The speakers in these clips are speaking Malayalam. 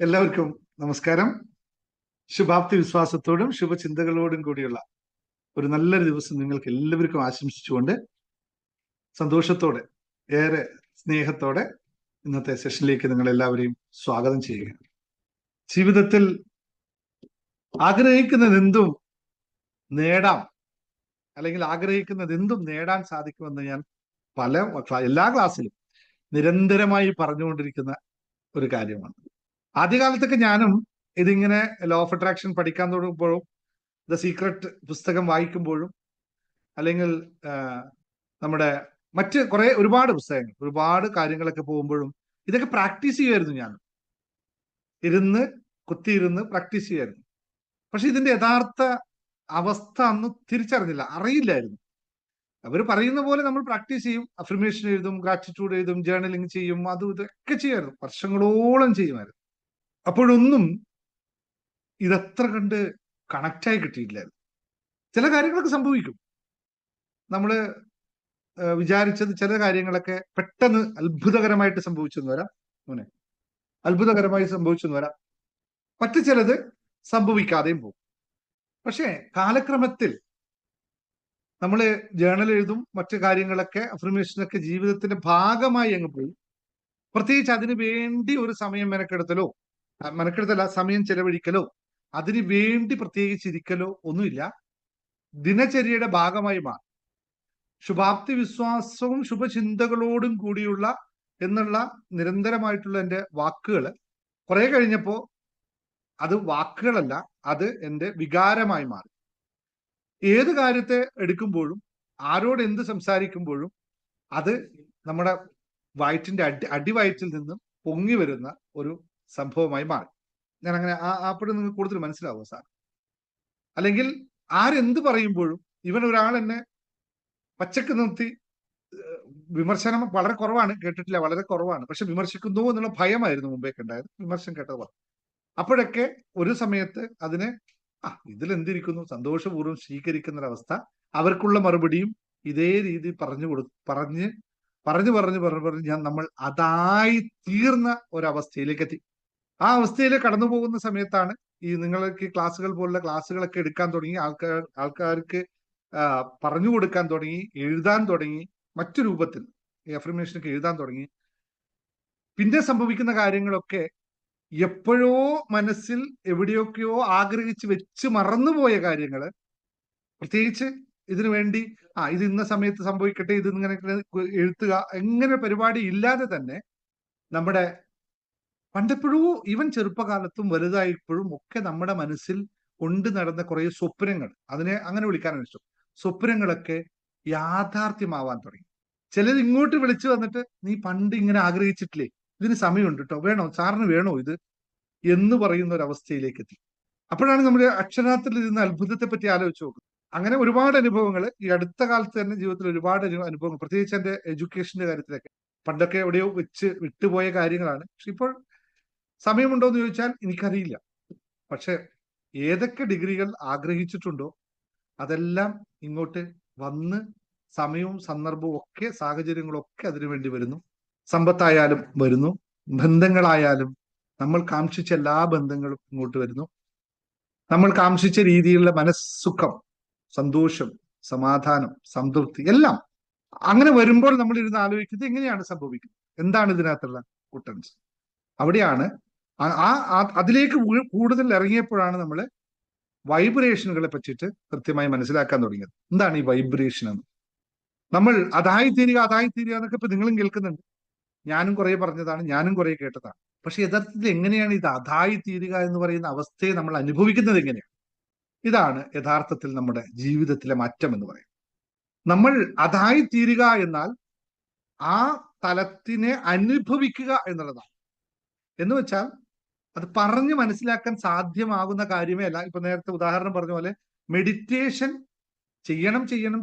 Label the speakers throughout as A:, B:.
A: എല്ലാവർക്കും നമസ്കാരം. ശുഭാപ്തി വിശ്വാസത്തോടും ശുഭചിന്തകളോടും കൂടിയുള്ള ഒരു നല്ലൊരു ദിവസം നിങ്ങൾക്ക് എല്ലാവർക്കും ആശംസിച്ചുകൊണ്ട് സന്തോഷത്തോടെ, ഏറെ സ്നേഹത്തോടെ ഇന്നത്തെ സെഷനിലേക്ക് നിങ്ങൾ എല്ലാവരെയും സ്വാഗതം ചെയ്യുകയാണ്. ജീവിതത്തിൽ ആഗ്രഹിക്കുന്നതെന്തും നേടാം, അല്ലെങ്കിൽ ആഗ്രഹിക്കുന്നതെന്തും നേടാൻ സാധിക്കുമെന്ന് ഞാൻ എല്ലാ ക്ലാസ്സിലും നിരന്തരമായി പറഞ്ഞുകൊണ്ടിരിക്കുന്ന ഒരു കാര്യമാണ്. ആദ്യകാലത്തൊക്കെ ഞാനും ഇതിങ്ങനെ ലോ ഓഫ് അട്രാക്ഷൻ പഠിക്കാൻ തുടങ്ങുമ്പോഴും ദ സീക്രട്ട് പുസ്തകം വായിക്കുമ്പോഴും അല്ലെങ്കിൽ നമ്മുടെ മറ്റ് ഒരുപാട് പുസ്തകങ്ങൾ, ഒരുപാട് കാര്യങ്ങളൊക്കെ പോകുമ്പോഴും ഇതൊക്കെ പ്രാക്ടീസ് ചെയ്യുമായിരുന്നു. ഞാൻ കുത്തിയിരുന്ന് പ്രാക്ടീസ് ചെയ്യുമായിരുന്നു. പക്ഷെ ഇതിന്റെ യഥാർത്ഥ അവസ്ഥ അന്ന് തിരിച്ചറിഞ്ഞില്ല, അറിയില്ലായിരുന്നു. അവർ പറയുന്ന പോലെ നമ്മൾ പ്രാക്ടീസ് ചെയ്യും, അഫർമേഷൻ എഴുതും, ഗ്രാറ്റിറ്റ്യൂഡ് എഴുതും, ജേർണലിംഗ് ചെയ്യും, അതും ഇതൊക്കെ ചെയ്യുമായിരുന്നു, വർഷങ്ങളോളം ചെയ്യുമായിരുന്നു. അപ്പോഴൊന്നും ഇതത്ര കണ്ട് കണക്റ്റായി കിട്ടിയിട്ടില്ലായിരുന്നു. ചില കാര്യങ്ങളൊക്കെ സംഭവിക്കും, നമ്മൾ വിചാരിച്ചത് ചില കാര്യങ്ങളൊക്കെ പെട്ടെന്ന് അത്ഭുതകരമായിട്ട് സംഭവിച്ചെന്ന് വരാം. അത്ഭുതകരമായി സംഭവിച്ചെന്ന് വരാം. മറ്റു ചിലത് സംഭവിക്കാതെയും പോകും. പക്ഷേ കാലക്രമത്തിൽ നമ്മൾ ജേർണൽ എഴുതും, മറ്റു കാര്യങ്ങളൊക്കെ അഫർമേഷനൊക്കെ ജീവിതത്തിന്റെ ഭാഗമായി അങ്ങ് പോയി. പ്രത്യേകിച്ച് അതിനു വേണ്ടി ഒരു സമയം മെനക്കെടുത്തല്ല, സമയം ചെലവഴിക്കലോ അതിനു വേണ്ടി പ്രത്യേകിച്ചിരിക്കലോ ഒന്നുമില്ല. ദിനചര്യയുടെ ഭാഗമായി മാറും. ശുഭാപ്തി വിശ്വാസവും ശുഭചിന്തകളോടും കൂടിയുള്ള എന്നുള്ള നിരന്തരമായിട്ടുള്ള എൻ്റെ വാക്കുകൾ കുറെ കഴിഞ്ഞപ്പോ അത് വാക്കുകളല്ല, അത് എൻ്റെ വികാരമായി മാറി. ഏത് കാര്യത്തെ എടുക്കുമ്പോഴും ആരോട് എന്ത് സംസാരിക്കുമ്പോഴും അത് നമ്മുടെ വയറ്റിന്റെ അടിവയറ്റിൽ നിന്നും പൊങ്ങി വരുന്ന ഒരു സംഭവമായി മാറി. ഞാൻ അങ്ങനെ അപ്പോഴും നിങ്ങൾക്ക് കൂടുതൽ മനസ്സിലാവുമോ സാർ? അല്ലെങ്കിൽ ആരെന്ത് പറയുമ്പോഴും ഇവൻ ഒരാൾ എന്നെ പച്ചക്ക് നിർത്തി വിമർശനം വളരെ കുറവാണ്, കേട്ടിട്ടില്ല, വളരെ കുറവാണ്. പക്ഷെ വിമർശിക്കുന്നു എന്നുള്ള ഭയമായിരുന്നു മുമ്പേക്ക് ഉണ്ടായത്. വിമർശനം കേട്ടത് അപ്പോഴൊക്കെ ഒരു സമയത്ത് അതിനെ ഇതിലെന്തിരിക്കുന്നു സന്തോഷപൂർവ്വം സ്വീകരിക്കുന്ന ഒരവസ്ഥ, അവർക്കുള്ള മറുപടിയും ഇതേ രീതി പറഞ്ഞ് ഞാൻ നമ്മൾ അതായി തീർന്ന ഒരവസ്ഥയിലേക്ക് എത്തി. ആ അവസ്ഥയിൽ കടന്നു പോകുന്ന സമയത്താണ് ഈ നിങ്ങൾക്ക് ക്ലാസ്സുകൾ പോലുള്ള ക്ലാസ്സുകളൊക്കെ എടുക്കാൻ തുടങ്ങി, ആൾക്കാർക്ക് പറഞ്ഞു കൊടുക്കാൻ തുടങ്ങി, എഴുതാൻ തുടങ്ങി, മറ്റു രൂപത്തിൽ ഈ അഫർമേഷനൊക്കെ എഴുതാൻ തുടങ്ങി. പിന്നെ സംഭവിക്കുന്ന കാര്യങ്ങളൊക്കെ എപ്പോഴോ മനസ്സിൽ എവിടെയൊക്കെയോ ആഗ്രഹിച്ച് വെച്ച് മറന്നുപോയ കാര്യങ്ങള്, പ്രത്യേകിച്ച് ഇതിനു വേണ്ടി ഇത് ഇന്ന സമയത്ത് സംഭവിക്കട്ടെ, ഇത് ഇങ്ങനെ എഴുത്തുക, എങ്ങനെ പരിപാടി ഇല്ലാതെ തന്നെ നമ്മുടെ പണ്ടെപ്പോഴോ, ഈവൻ ചെറുപ്പകാലത്തും വലുതായപ്പോഴും ഒക്കെ നമ്മുടെ മനസ്സിൽ കൊണ്ട് നടന്ന കുറെ സ്വപ്നങ്ങൾ, അതിനെ അങ്ങനെ വിളിക്കാനാണ് ഇഷ്ടം, സ്വപ്നങ്ങളൊക്കെ യാഥാർത്ഥ്യമാവാൻ തുടങ്ങി. ചിലർ ഇങ്ങോട്ട് വിളിച്ചു വന്നിട്ട്, നീ പണ്ട് ഇങ്ങനെ ആഗ്രഹിച്ചിട്ടില്ലേ, ഇതിന് സമയമുണ്ട് കേട്ടോ, വേണോ, സാറിന് വേണോ ഇത് എന്ന് പറയുന്ന ഒരു അവസ്ഥയിലേക്ക് എത്തി. അപ്പോഴാണ് നമ്മുടെ അക്ഷരാർത്ഥത്തിൽ ഇരുന്ന അത്ഭുതത്തെ പറ്റി ആലോചിച്ച് നോക്കുന്നത്. അങ്ങനെ ഒരുപാട് അനുഭവങ്ങൾ ഈ അടുത്ത കാലത്ത് തന്നെ ജീവിതത്തിൽ ഒരുപാട് അനുഭവങ്ങൾ, പ്രത്യേകിച്ച് എന്റെ എഡ്യൂക്കേഷന്റെ കാര്യത്തിലൊക്കെ. പണ്ടൊക്കെ എവിടെയോ വെച്ച് വിട്ടുപോയ കാര്യങ്ങളാണ്. പക്ഷെ ഇപ്പോൾ സമയമുണ്ടോ എന്ന് ചോദിച്ചാൽ എനിക്കറിയില്ല. പക്ഷെ ഏതൊക്കെ ഡിഗ്രികൾ ആഗ്രഹിച്ചിട്ടുണ്ടോ അതെല്ലാം ഇങ്ങോട്ട് വന്ന് സമയവും സന്ദർഭവും ഒക്കെ സാഹചര്യങ്ങളൊക്കെ അതിനുവേണ്ടി വരുന്നു. സമ്പത്തായാലും വരുന്നു, ബന്ധങ്ങളായാലും നമ്മൾ കാക്ഷിച്ച എല്ലാ ബന്ധങ്ങളും ഇങ്ങോട്ട് വരുന്നു. നമ്മൾ കാക്ഷിച്ച രീതിയിലുള്ള മനസ്സുഖം, സന്തോഷം, സമാധാനം, സംതൃപ്തി എല്ലാം അങ്ങനെ വരുമ്പോൾ നമ്മൾ ഇരുന്ന് ആലോചിക്കുന്നത് എങ്ങനെയാണ് സംഭവിക്കുന്നത്, എന്താണ് ഇതിനകത്തുള്ള കുട്ടൻസ്. അവിടെയാണ് അതിലേക്ക് കൂടുതൽ ഇറങ്ങിയപ്പോഴാണ് നമ്മൾ വൈബ്രേഷനുകളെ പറ്റിയിട്ട് കൃത്യമായി മനസ്സിലാക്കാൻ തുടങ്ങിയത്. എന്താണ് ഈ വൈബ്രേഷൻ എന്ന്? നമ്മൾ അതായിത്തീരുക എന്നൊക്കെ ഇപ്പൊ നിങ്ങളും കേൾക്കുന്നുണ്ട്, ഞാനും കുറെ പറഞ്ഞതാണ്, ഞാനും കുറെ കേട്ടതാണ്. പക്ഷെ യഥാർത്ഥത്തിൽ എങ്ങനെയാണ് ഇത് അതായിത്തീരുക എന്ന് പറയുന്ന അവസ്ഥയെ നമ്മൾ അനുഭവിക്കുന്നത് എങ്ങനെയാണ്? ഇതാണ് യഥാർത്ഥത്തിൽ നമ്മുടെ ജീവിതത്തിലെ മാറ്റം എന്ന് പറയുന്നത്. നമ്മൾ അതായിത്തീരുക എന്നാൽ ആ തലത്തിനെ അനുഭവിക്കുക എന്നുള്ളതാണ്. എന്ന് വെച്ചാൽ അത് പറഞ്ഞ് മനസ്സിലാക്കാൻ സാധ്യമാകുന്ന കാര്യമേ അല്ല. ഇപ്പൊ നേരത്തെ ഉദാഹരണം പറഞ്ഞ പോലെ മെഡിറ്റേഷൻ ചെയ്യണം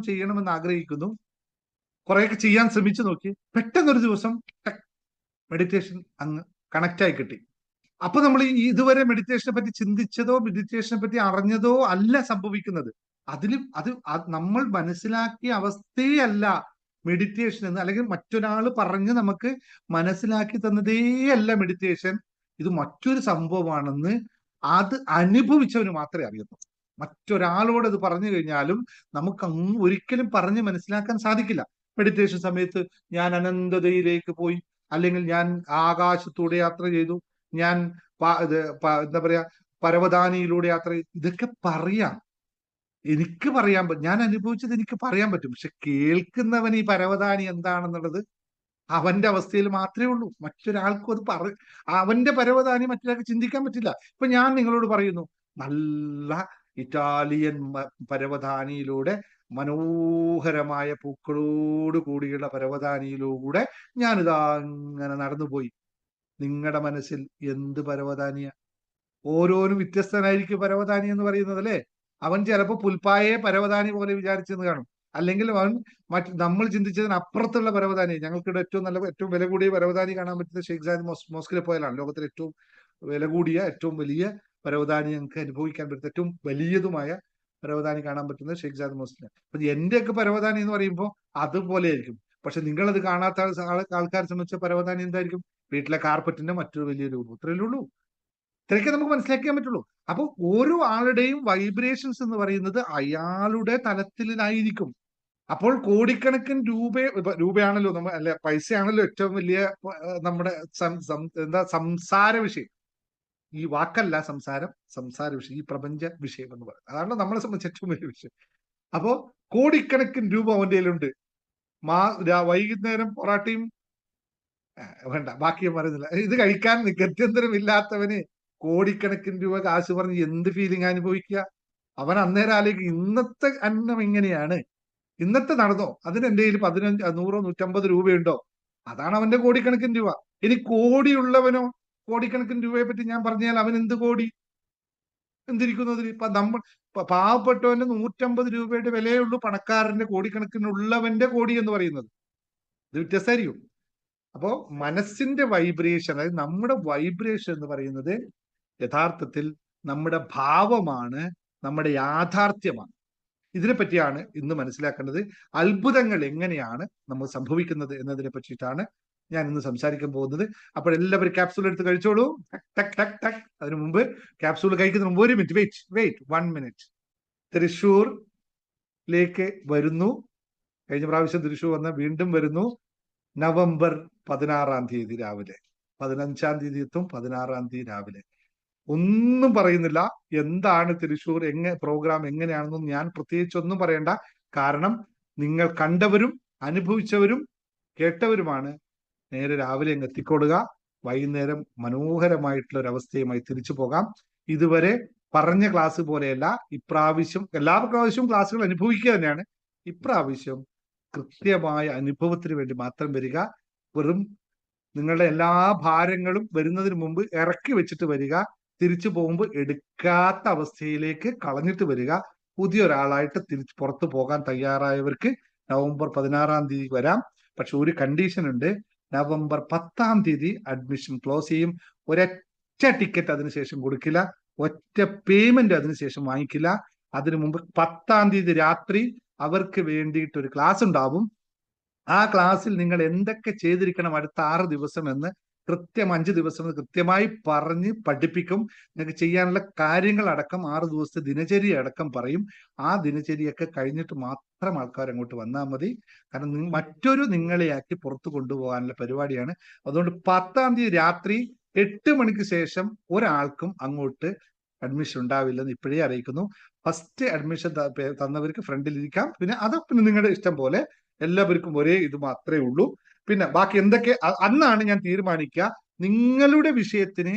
A: എന്ന് ആഗ്രഹിക്കുന്നു, കുറെയൊക്കെ ചെയ്യാൻ ശ്രമിച്ചു നോക്കി, പെട്ടെന്നൊരു ദിവസം മെഡിറ്റേഷൻ അങ്ങ് കണക്റ്റായി കിട്ടി. അപ്പൊ നമ്മൾ ഇതുവരെ മെഡിറ്റേഷനെ പറ്റി ചിന്തിച്ചതോ മെഡിറ്റേഷനെ പറ്റി അറിഞ്ഞതോ അല്ല സംഭവിക്കുന്നത്. അത് നമ്മൾ മനസ്സിലാക്കിയ അവസ്ഥയല്ല മെഡിറ്റേഷൻ എന്ന്, അല്ലെങ്കിൽ മറ്റൊരാൾ പറഞ്ഞ് നമുക്ക് മനസ്സിലാക്കി തന്നതേ അല്ല മെഡിറ്റേഷൻ. ഇത് മറ്റൊരു സംഭവമാണെന്ന് അത് അനുഭവിച്ചവന് മാത്രമേ അറിയത്തുള്ളൂ. മറ്റൊരാളോട് അത് പറഞ്ഞു കഴിഞ്ഞാലും നമുക്ക് ഒരിക്കലും പറഞ്ഞ് മനസ്സിലാക്കാൻ സാധിക്കില്ല. മെഡിറ്റേഷൻ സമയത്ത് ഞാൻ അനന്തതയിലേക്ക് പോയി, അല്ലെങ്കിൽ ഞാൻ ആകാശത്തൂടെ യാത്ര ചെയ്തു, ഞാൻ എന്താ പറയാ പരവതാനിയിലൂടെ യാത്ര ചെയ്തു, ഇതൊക്കെ പറയാം, എനിക്ക് പറയാൻ പറ്റും, ഞാൻ അനുഭവിച്ചത് എനിക്ക് പറയാൻ പറ്റും. പക്ഷെ കേൾക്കുന്നവൻ ഈ പരവതാനി എന്താണെന്നുള്ളത് അവന്റെ അവസ്ഥയിൽ മാത്രമേ ഉള്ളൂ. മറ്റൊരാൾക്കും അത് അവന്റെ പരവതാനി മറ്റൊരാൾക്ക് ചിന്തിക്കാൻ പറ്റില്ല. ഇപ്പൊ ഞാൻ നിങ്ങളോട് പറയുന്നു, നല്ല ഇറ്റാലിയൻ പരവതാനിയിലൂടെ, മനോഹരമായ പൂക്കളോട് കൂടിയുള്ള പരവതാനിയിലൂടെ ഞാനിതാ അങ്ങനെ നടന്നുപോയി. നിങ്ങളുടെ മനസ്സിൽ എന്ത് പരവതാനിയ? ഓരോരും വ്യത്യസ്തനായിരിക്കും പരവതാനി എന്ന് പറയുന്നത്, അല്ലേ? അവൻ ചിലപ്പോൾ പുൽപ്പായെ പരവതാനി പോലെ വിചാരിച്ചെന്ന് കാണും, അല്ലെങ്കിൽ അവൻ നമ്മൾ ചിന്തിച്ചതിന് അപ്പുറത്തുള്ള പരവതാനി. ഞങ്ങൾക്കിവിടെ ഏറ്റവും നല്ല, ഏറ്റവും വില കൂടിയ പരവതാനി കാണാൻ പറ്റുന്ന ഷെയ്ഖ് സായദ് മോസ്കിൽ പോയാലാണ്. ലോകത്തിലെ ഏറ്റവും വില കൂടിയ, ഏറ്റവും വലിയ പരവതാനി ഞങ്ങൾക്ക് അനുഭവിക്കാൻ പറ്റുന്ന, ഏറ്റവും വലിയതുമായ പരവതാനി കാണാൻ പറ്റുന്നത് ഷെയ്ഖ് സായദ് മോസ്കിലാണ്. അപ്പൊ എന്റെയൊക്കെ പരവതാനി എന്ന് പറയുമ്പോൾ അതുപോലെ ആയിരിക്കും. പക്ഷെ നിങ്ങളത് കാണാത്ത ആൾക്കാരെ സംബന്ധിച്ച പരവതാനി എന്തായിരിക്കും? വീട്ടിലെ കാർപ്പറ്റിന്റെ മറ്റൊരു വലിയ രൂപം. ഇത്രയല്ലേ ഉള്ളൂ. ഇത്രയൊക്കെ നമുക്ക് മനസ്സിലാക്കാൻ പറ്റുള്ളൂ. അപ്പൊ ഓരോ ആളുടെയും വൈബ്രേഷൻസ് എന്ന് പറയുന്നത് അയാളുടെ തലത്തിലായിരിക്കും. അപ്പോൾ കോടിക്കണക്കിന് രൂപയാണല്ലോ നമ്മൾ, അല്ലെ, പൈസയാണല്ലോ ഏറ്റവും വലിയ നമ്മുടെ എന്താ സംസാര വിഷയം. ഈ വാക്കല്ല സംസാരം, സംസാര വിഷയം, ഈ പ്രപഞ്ച വിഷയം എന്ന് പറയുന്നത് അതാണല്ലോ നമ്മളെ സംബന്ധിച്ച് ഏറ്റവും വലിയ വിഷയം. അപ്പോ കോടിക്കണക്കിന് രൂപ അവന്റെ കയ്യിലുണ്ട്. വൈകുന്നേരം പൊറാട്ടയും വേണ്ട, ബാക്കിയും പറയുന്നില്ല, ഇത് കഴിക്കാൻ ഗത്യന്തരമില്ലാത്തവന് കോടിക്കണക്കിന് രൂപ കാശ് പറഞ്ഞ് എന്ത് ഫീലിംഗ് അനുഭവിക്കുക? അവൻ അന്നേരം ആലോചിക്കും, ഇന്നത്തെ അന്നം എങ്ങനെയാണ്, ഇന്നത്തെ നടന്നോ, അതിന് എന്റെ കയ്യിൽ 15, 100, 150 രൂപയുണ്ടോ? അതാണ് അവന്റെ കോടിക്കണക്കിന് രൂപ. ഇനി കോടിയുള്ളവനോ, കോടിക്കണക്കിന് രൂപയെ പറ്റി ഞാൻ പറഞ്ഞാൽ അവൻ എന്ത് കോടി എന്തിരിക്കുന്നു അതിൽ? ഇപ്പൊ നമ്മൾ പാവപ്പെട്ടവന്റെ 150 രൂപയുടെ വിലയേ ഉള്ളൂ, പണക്കാരന്റെ കോടിക്കണക്കിനുള്ളവന്റെ കോടി എന്ന് പറയുന്നത്. ഇത് വ്യത്യസ്തമായിരിക്കും. അപ്പോ മനസ്സിന്റെ വൈബ്രേഷൻ, അതായത് നമ്മുടെ വൈബ്രേഷൻ എന്ന് പറയുന്നത് യഥാർത്ഥത്തിൽ നമ്മുടെ ഭാവമാണ്, നമ്മുടെ യാഥാർത്ഥ്യമാണ്. ഇതിനെ പറ്റിയാണ് ഇന്ന് മനസ്സിലാക്കേണ്ടത്. അത്ഭുതങ്ങൾ എങ്ങനെയാണ് നമ്മൾ സംഭവിക്കുന്നത് എന്നതിനെ പറ്റിയിട്ടാണ് ഞാൻ ഇന്ന് സംസാരിക്കാൻ പോകുന്നത്. അപ്പോൾ എല്ലാവരും ക്യാപ്സൂൾ എടുത്ത് കഴിച്ചോളൂ. ടക് ടക് ടക്. അതിനു മുമ്പ്, ക്യാപ്സൂൾ കഴിക്കുന്നതിന് മുമ്പ് 1 മിനിറ്റ് വെയിറ്റ് 1 മിനിറ്റ്. തൃശ്ശൂരിലേക്ക് വരുന്നു. കഴിഞ്ഞ പ്രാവശ്യം തൃശ്ശൂർ വന്ന, വീണ്ടും വരുന്നു. നവംബർ 16-ാം തീയതി രാവിലെ, 15-ാം തീയതി എത്തും, 16-ാം തീയതി രാവിലെ. ഒന്നും പറയുന്നില്ല, എന്താണ് തൃശ്ശൂർ പ്രോഗ്രാം എങ്ങനെയാണെന്നും ഞാൻ പ്രത്യേകിച്ച് ഒന്നും പറയണ്ട. കാരണം നിങ്ങൾ കണ്ടവരും അനുഭവിച്ചവരും കേട്ടവരുമാണ്. നേരെ രാവിലെ അങ്ങ് എത്തിക്കൊടുക. വൈകുന്നേരം മനോഹരമായിട്ടുള്ള ഒരു അവസ്ഥയുമായി തിരിച്ചു പോകാം. ഇതുവരെ പറഞ്ഞ ക്ലാസ് പോലെയല്ല ഇപ്രാവശ്യം. എല്ലാ പ്രാവശ്യവും ക്ലാസ്സുകൾ അനുഭവിക്കുക തന്നെയാണ്. ഇപ്രാവശ്യം കൃത്യമായ അനുഭവത്തിന് വേണ്ടി മാത്രം വരിക. വെറും നിങ്ങളുടെ എല്ലാ ഭാരങ്ങളും വരുന്നതിന് മുമ്പ് ഇറക്കി വെച്ചിട്ട് വരിക. തിരിച്ചു പോകുമ്പോൾ എടുക്കാത്ത അവസ്ഥയിലേക്ക് കളഞ്ഞിട്ട് വരിക. പുതിയൊരാളായിട്ട് പുറത്തു പോകാൻ തയ്യാറായവർക്ക് നവംബർ 16-ാം തീയതി വരാം. പക്ഷെ ഒരു കണ്ടീഷൻ ഉണ്ട്. നവംബർ 10-ാം തീയതി അഡ്മിഷൻ ക്ലോസ് ചെയ്യും. ഒരൊറ്റ ടിക്കറ്റ് അതിനുശേഷം കൊടുക്കില്ല, ഒറ്റ പേയ്മെന്റ് അതിനുശേഷം വാങ്ങിക്കില്ല. അതിനു മുമ്പ് 10-ാം തീയതി രാത്രി അവർക്ക് വേണ്ടിയിട്ട് ഒരു ക്ലാസ് ഉണ്ടാവും. ആ ക്ലാസ്സിൽ നിങ്ങൾ എന്തൊക്കെ ചെയ്തിരിക്കണം അടുത്ത 6 ദിവസം എന്ന് കൃത്യം 5 ദിവസം കൃത്യമായി പറഞ്ഞ് പഠിപ്പിക്കും. നിങ്ങൾക്ക് ചെയ്യാനുള്ള കാര്യങ്ങൾ അടക്കം 6 ദിവസത്തെ ദിനചര്യ അടക്കം പറയും. ആ ദിനചര്യയൊക്കെ കഴിഞ്ഞിട്ട് മാത്രം ആൾക്കാർ അങ്ങോട്ട് വന്നാൽ മതി. കാരണം മറ്റൊരു നിങ്ങളെയാക്കി പുറത്തു കൊണ്ടുപോകാനുള്ള പരിപാടിയാണ്. അതുകൊണ്ട് 10-ാം തീയതി രാത്രി 8 മണിക്ക് ശേഷം ഒരാൾക്കും അങ്ങോട്ട് അഡ്മിഷൻ ഉണ്ടാവില്ലെന്ന് ഇപ്പോഴേ അറിയിക്കുന്നു. ഫസ്റ്റ് അഡ്മിഷൻ തന്നവർക്ക് ഫ്രണ്ടിൽ ഇരിക്കാം. പിന്നെ നിങ്ങളുടെ ഇഷ്ടം പോലെ, എല്ലാവർക്കും ഒരേ ഇത് മാത്രമേ ഉള്ളൂ. പിന്നെ ബാക്കി എന്തൊക്കെ അന്നാണ് ഞാൻ തീരുമാനിക്കുക നിങ്ങളുടെ വിഷയത്തിന്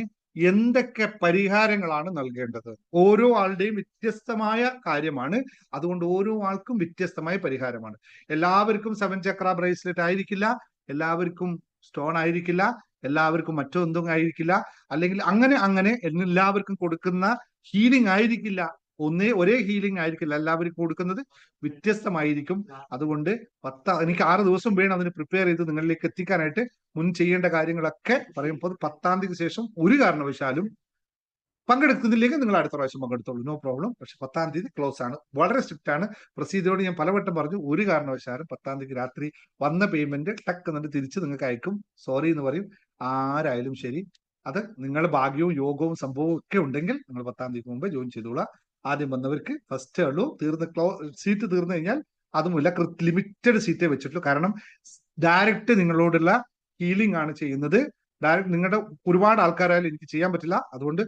A: എന്തൊക്കെ പരിഹാരങ്ങളാണ് നൽകേണ്ടത്. ഓരോ ആളുടെയും വ്യത്യസ്തമായ കാര്യമാണ്. അതുകൊണ്ട് ഓരോ ആൾക്കും വ്യത്യസ്തമായ പരിഹാരമാണ്. എല്ലാവർക്കും 7 ചക്ര ബ്രേസ്ലെറ്റ് ആയിരിക്കില്ല, എല്ലാവർക്കും സ്റ്റോൺ ആയിരിക്കില്ല, എല്ലാവർക്കും മറ്റൊന്നും ആയിരിക്കില്ല, അല്ലെങ്കിൽ അങ്ങനെ എല്ലാവർക്കും കൊടുക്കുന്ന ഹീലിംഗ് ആയിരിക്കില്ല. ഒരേ ഹീലിംഗ് ആയിരിക്കില്ല എല്ലാവർക്കും കൊടുക്കുന്നത്, വ്യത്യസ്തമായിരിക്കും. അതുകൊണ്ട് എനിക്ക് 6 ദിവസം വേണം അതിന് പ്രിപ്പയർ ചെയ്ത് നിങ്ങളിലേക്ക് എത്തിക്കാനായിട്ട്. മുൻ ചെയ്യേണ്ട കാര്യങ്ങളൊക്കെ പറയുമ്പോൾ 10-ാം തീയതിക്ക് ശേഷം ഒരു കാരണവശാലും പങ്കെടുക്കുന്നില്ലെങ്കിൽ നിങ്ങൾ അടുത്ത പ്രാവശ്യം പങ്കെടുത്തോളൂ, നോ പ്രോബ്ലം. പക്ഷെ 10-ാം തീയതി ക്ലോസ് ആണ്, വളരെ സ്ട്രിക്റ്റ് ആണ്. പ്രസീതിയോട് ഞാൻ പലവട്ടം പറഞ്ഞു, ഒരു കാരണവശാലും 10-ാം തീയതി രാത്രി വന്ന പേയ്മെന്റ് ടക്ക് എന്നിട്ട് തിരിച്ച് നിങ്ങൾക്ക് അയക്കും, സോറി എന്ന് പറയും. ആരായാലും ശരി, അത് നിങ്ങൾ ഭാഗ്യവും യോഗവും സംഭവവും ഒക്കെ ഉണ്ടെങ്കിൽ നിങ്ങൾ 10-ാം തീയതിക്ക് മുമ്പ് ജോയിൻ ചെയ്തോളാം. ആദ്യം വന്നവർക്ക് ഫസ്റ്റേ ഉള്ളൂ. സീറ്റ് തീർന്നു കഴിഞ്ഞാൽ അതുമില്ല, ലിമിറ്റഡ് സീറ്റേ വെച്ചിട്ടുള്ളൂ. കാരണം ഡയറക്റ്റ് നിങ്ങളോടുള്ള ഹീലിംഗ് ആണ് ചെയ്യുന്നത്. ഡയറക്റ്റ് നിങ്ങളുടെ ഒരുപാട് ആൾക്കാരായാലും എനിക്ക് ചെയ്യാൻ പറ്റില്ല. അതുകൊണ്ട്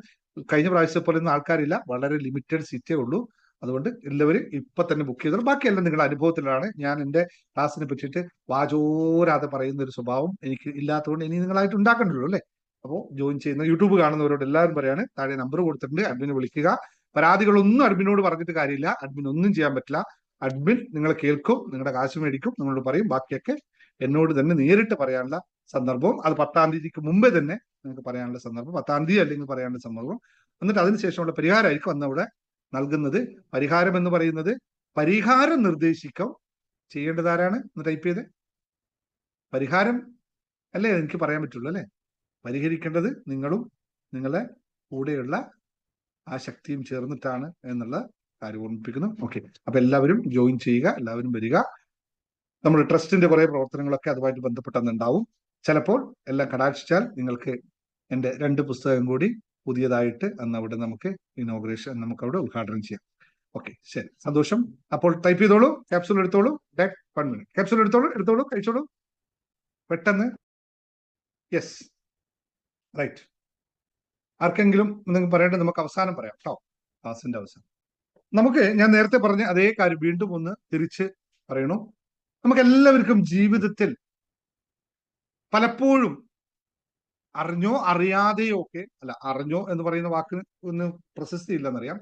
A: കഴിഞ്ഞ പ്രാവശ്യത്തെ പോലെ ഒന്നും ആൾക്കാരില്ല, വളരെ ലിമിറ്റഡ് സീറ്റേ ഉള്ളൂ. അതുകൊണ്ട് എല്ലാവരും ഇപ്പൊ തന്നെ ബുക്ക് ചെയ്തോളൂ. ബാക്കിയെല്ലാം നിങ്ങളുടെ അനുഭവത്തിലാണ്. ഞാൻ എൻ്റെ ക്ലാസ്സിനെ പറ്റിയിട്ട് വാചോരാതെ പറയുന്ന ഒരു സ്വഭാവം എനിക്ക് ഇല്ലാത്തതുകൊണ്ട് ഇനി നിങ്ങളായിട്ട് ഉണ്ടാക്കണ്ടല്ലോ അല്ലേ. അപ്പോൾ ജോയിൻ ചെയ്യുന്ന യൂട്യൂബ് കാണുന്നവരോട് എല്ലാവരും പറയാണ്, താഴെ നമ്പർ കൊടുത്തിട്ടുണ്ട്, അഡ്മിനെ വിളിക്കുക. പരാതികളൊന്നും അഡ്മിനോട് പറഞ്ഞിട്ട് കാര്യമില്ല, അഡ്മിൻ ഒന്നും ചെയ്യാൻ പറ്റില്ല. അഡ്മിൻ നിങ്ങളെ കേൾക്കും, നിങ്ങളുടെ കാശ് മേടിക്കും, നിങ്ങളോട് പറയും. ബാക്കിയൊക്കെ എന്നോട് തന്നെ നേരിട്ട് പറയാനുള്ള സന്ദർഭവും, അത് 10-ാം തീയതിക്ക് മുമ്പേ തന്നെ നിങ്ങൾക്ക് പറയാനുള്ള സന്ദർഭം, 10-ാം തീയതി അല്ലെങ്കിൽ പറയാനുള്ള സന്ദർഭം. എന്നിട്ട് അതിനുശേഷമുള്ള പരിഹാരമായിരിക്കും അന്നവിടെ നൽകുന്നത്. പരിഹാരം എന്ന് പറയുന്നത്, പരിഹാരം നിർദ്ദേശിക്കും ചെയ്യേണ്ടത് ആരാണ് എന്ന് ടൈപ്പ് ചെയ്ത്. പരിഹാരം അല്ലേ എനിക്ക് പറയാൻ പറ്റുള്ളൂ അല്ലെ. പരിഹരിക്കേണ്ടത് നിങ്ങളും നിങ്ങളെ കൂടെയുള്ള ആ ശക്തിയും ചേർന്നിട്ടാണ് എന്നുള്ള കാര്യം ഓർമ്മിപ്പിക്കുന്നു. ഓക്കെ, അപ്പൊ എല്ലാവരും ജോയിൻ ചെയ്യുക, എല്ലാവരും വരിക. നമ്മുടെ ട്രസ്റ്റിന്റെ കുറെ പ്രവർത്തനങ്ങളൊക്കെ അതുമായിട്ട് ബന്ധപ്പെട്ടെന്നുണ്ടാവും. ചിലപ്പോൾ എല്ലാം കടാക്ഷിച്ചാൽ നിങ്ങൾക്ക് എൻ്റെ 2 പുസ്തകം കൂടി പുതിയതായിട്ട് അന്ന് അവിടെ നമുക്ക് ഇനോഗ്രേഷൻ നമുക്ക് അവിടെ ഉദ്ഘാടനം ചെയ്യാം. ഓക്കെ, ശരി, സന്തോഷം. അപ്പോൾ ടൈപ്പ് ചെയ്തോളൂ, ക്യാപ്സൂൾ എടുത്തോളൂ. 1 മിനിറ്റ്, ക്യാപ്സൂൾ എടുത്തോളൂ, കഴിച്ചോളൂ പെട്ടെന്ന്. Yes, right. ആർക്കെങ്കിലും നിങ്ങൾക്ക് പറയേണ്ടത് നമുക്ക് അവസാനം പറയാം കേട്ടോ, ക്ലാസിന്റെ അവസാനം. ഞാൻ നേരത്തെ പറഞ്ഞ അതേ കാര്യം വീണ്ടും ഒന്ന് തിരിച്ച് പറയണു. നമുക്ക് എല്ലാവർക്കും ജീവിതത്തിൽ പലപ്പോഴും അറിഞ്ഞോ അറിയാതെയോ ഒക്കെ, അല്ല, അറിഞ്ഞോ എന്ന് പറയുന്ന വാക്കിന് ഒന്ന് പ്രശസ്തി ഇല്ലെന്നറിയാം.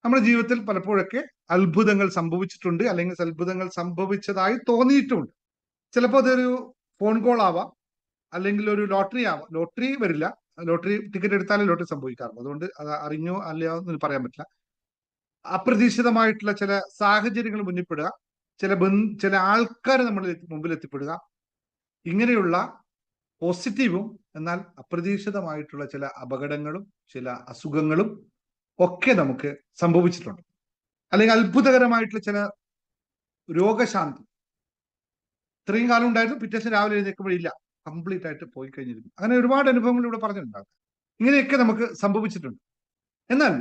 A: നമ്മുടെ ജീവിതത്തിൽ പലപ്പോഴൊക്കെ അത്ഭുതങ്ങൾ സംഭവിച്ചിട്ടുണ്ട്, അല്ലെങ്കിൽ അത്ഭുതങ്ങൾ സംഭവിച്ചതായി തോന്നിയിട്ടുമുണ്ട്. ചിലപ്പോൾ അതൊരു ഫോൺ കോൾ ആവാം, അല്ലെങ്കിൽ ഒരു ലോട്ടറി ആവാം. ലോട്ടറി വരില്ല, ലോട്ടറി ടിക്കറ്റ് എടുത്താലേ ലോട്ടറി സംഭവിക്കാറുള്ളൂ. അതുകൊണ്ട് അത് അറിഞ്ഞോ അല്ലയോ എന്ന് പറയാൻ പറ്റില്ല. അപ്രതീക്ഷിതമായിട്ടുള്ള ചില സാഹചര്യങ്ങൾ മുന്നിൽപ്പെടുക, ചില ആൾക്കാർ നമ്മുടെ മുമ്പിൽ എത്തിപ്പെടുക, ഇങ്ങനെയുള്ള പോസിറ്റീവും എന്നാൽ അപ്രതീക്ഷിതമായിട്ടുള്ള ചില അപകടങ്ങളും ചില അസുഖങ്ങളും ഒക്കെ നമുക്ക് സംഭവിച്ചിട്ടുണ്ട്. അല്ലെങ്കിൽ അത്ഭുതകരമായിട്ടുള്ള ചില രോഗശാന്തി ഇത്രയും കാലം ഉണ്ടായിരുന്നു, പിറ്റേ ദിവസം രാവിലെ എഴുന്നേൽക്കുമ്പോഴില്ല, കംപ്ലീറ്റ് ആയിട്ട് പോയി കഴിഞ്ഞിരിക്കും. അങ്ങനെ ഒരുപാട് അനുഭവങ്ങൾ ഇവിടെ പറഞ്ഞിട്ടുണ്ടാകും. ഇങ്ങനെയൊക്കെ നമുക്ക് സംഭവിച്ചിട്ടുണ്ട്. എന്നാൽ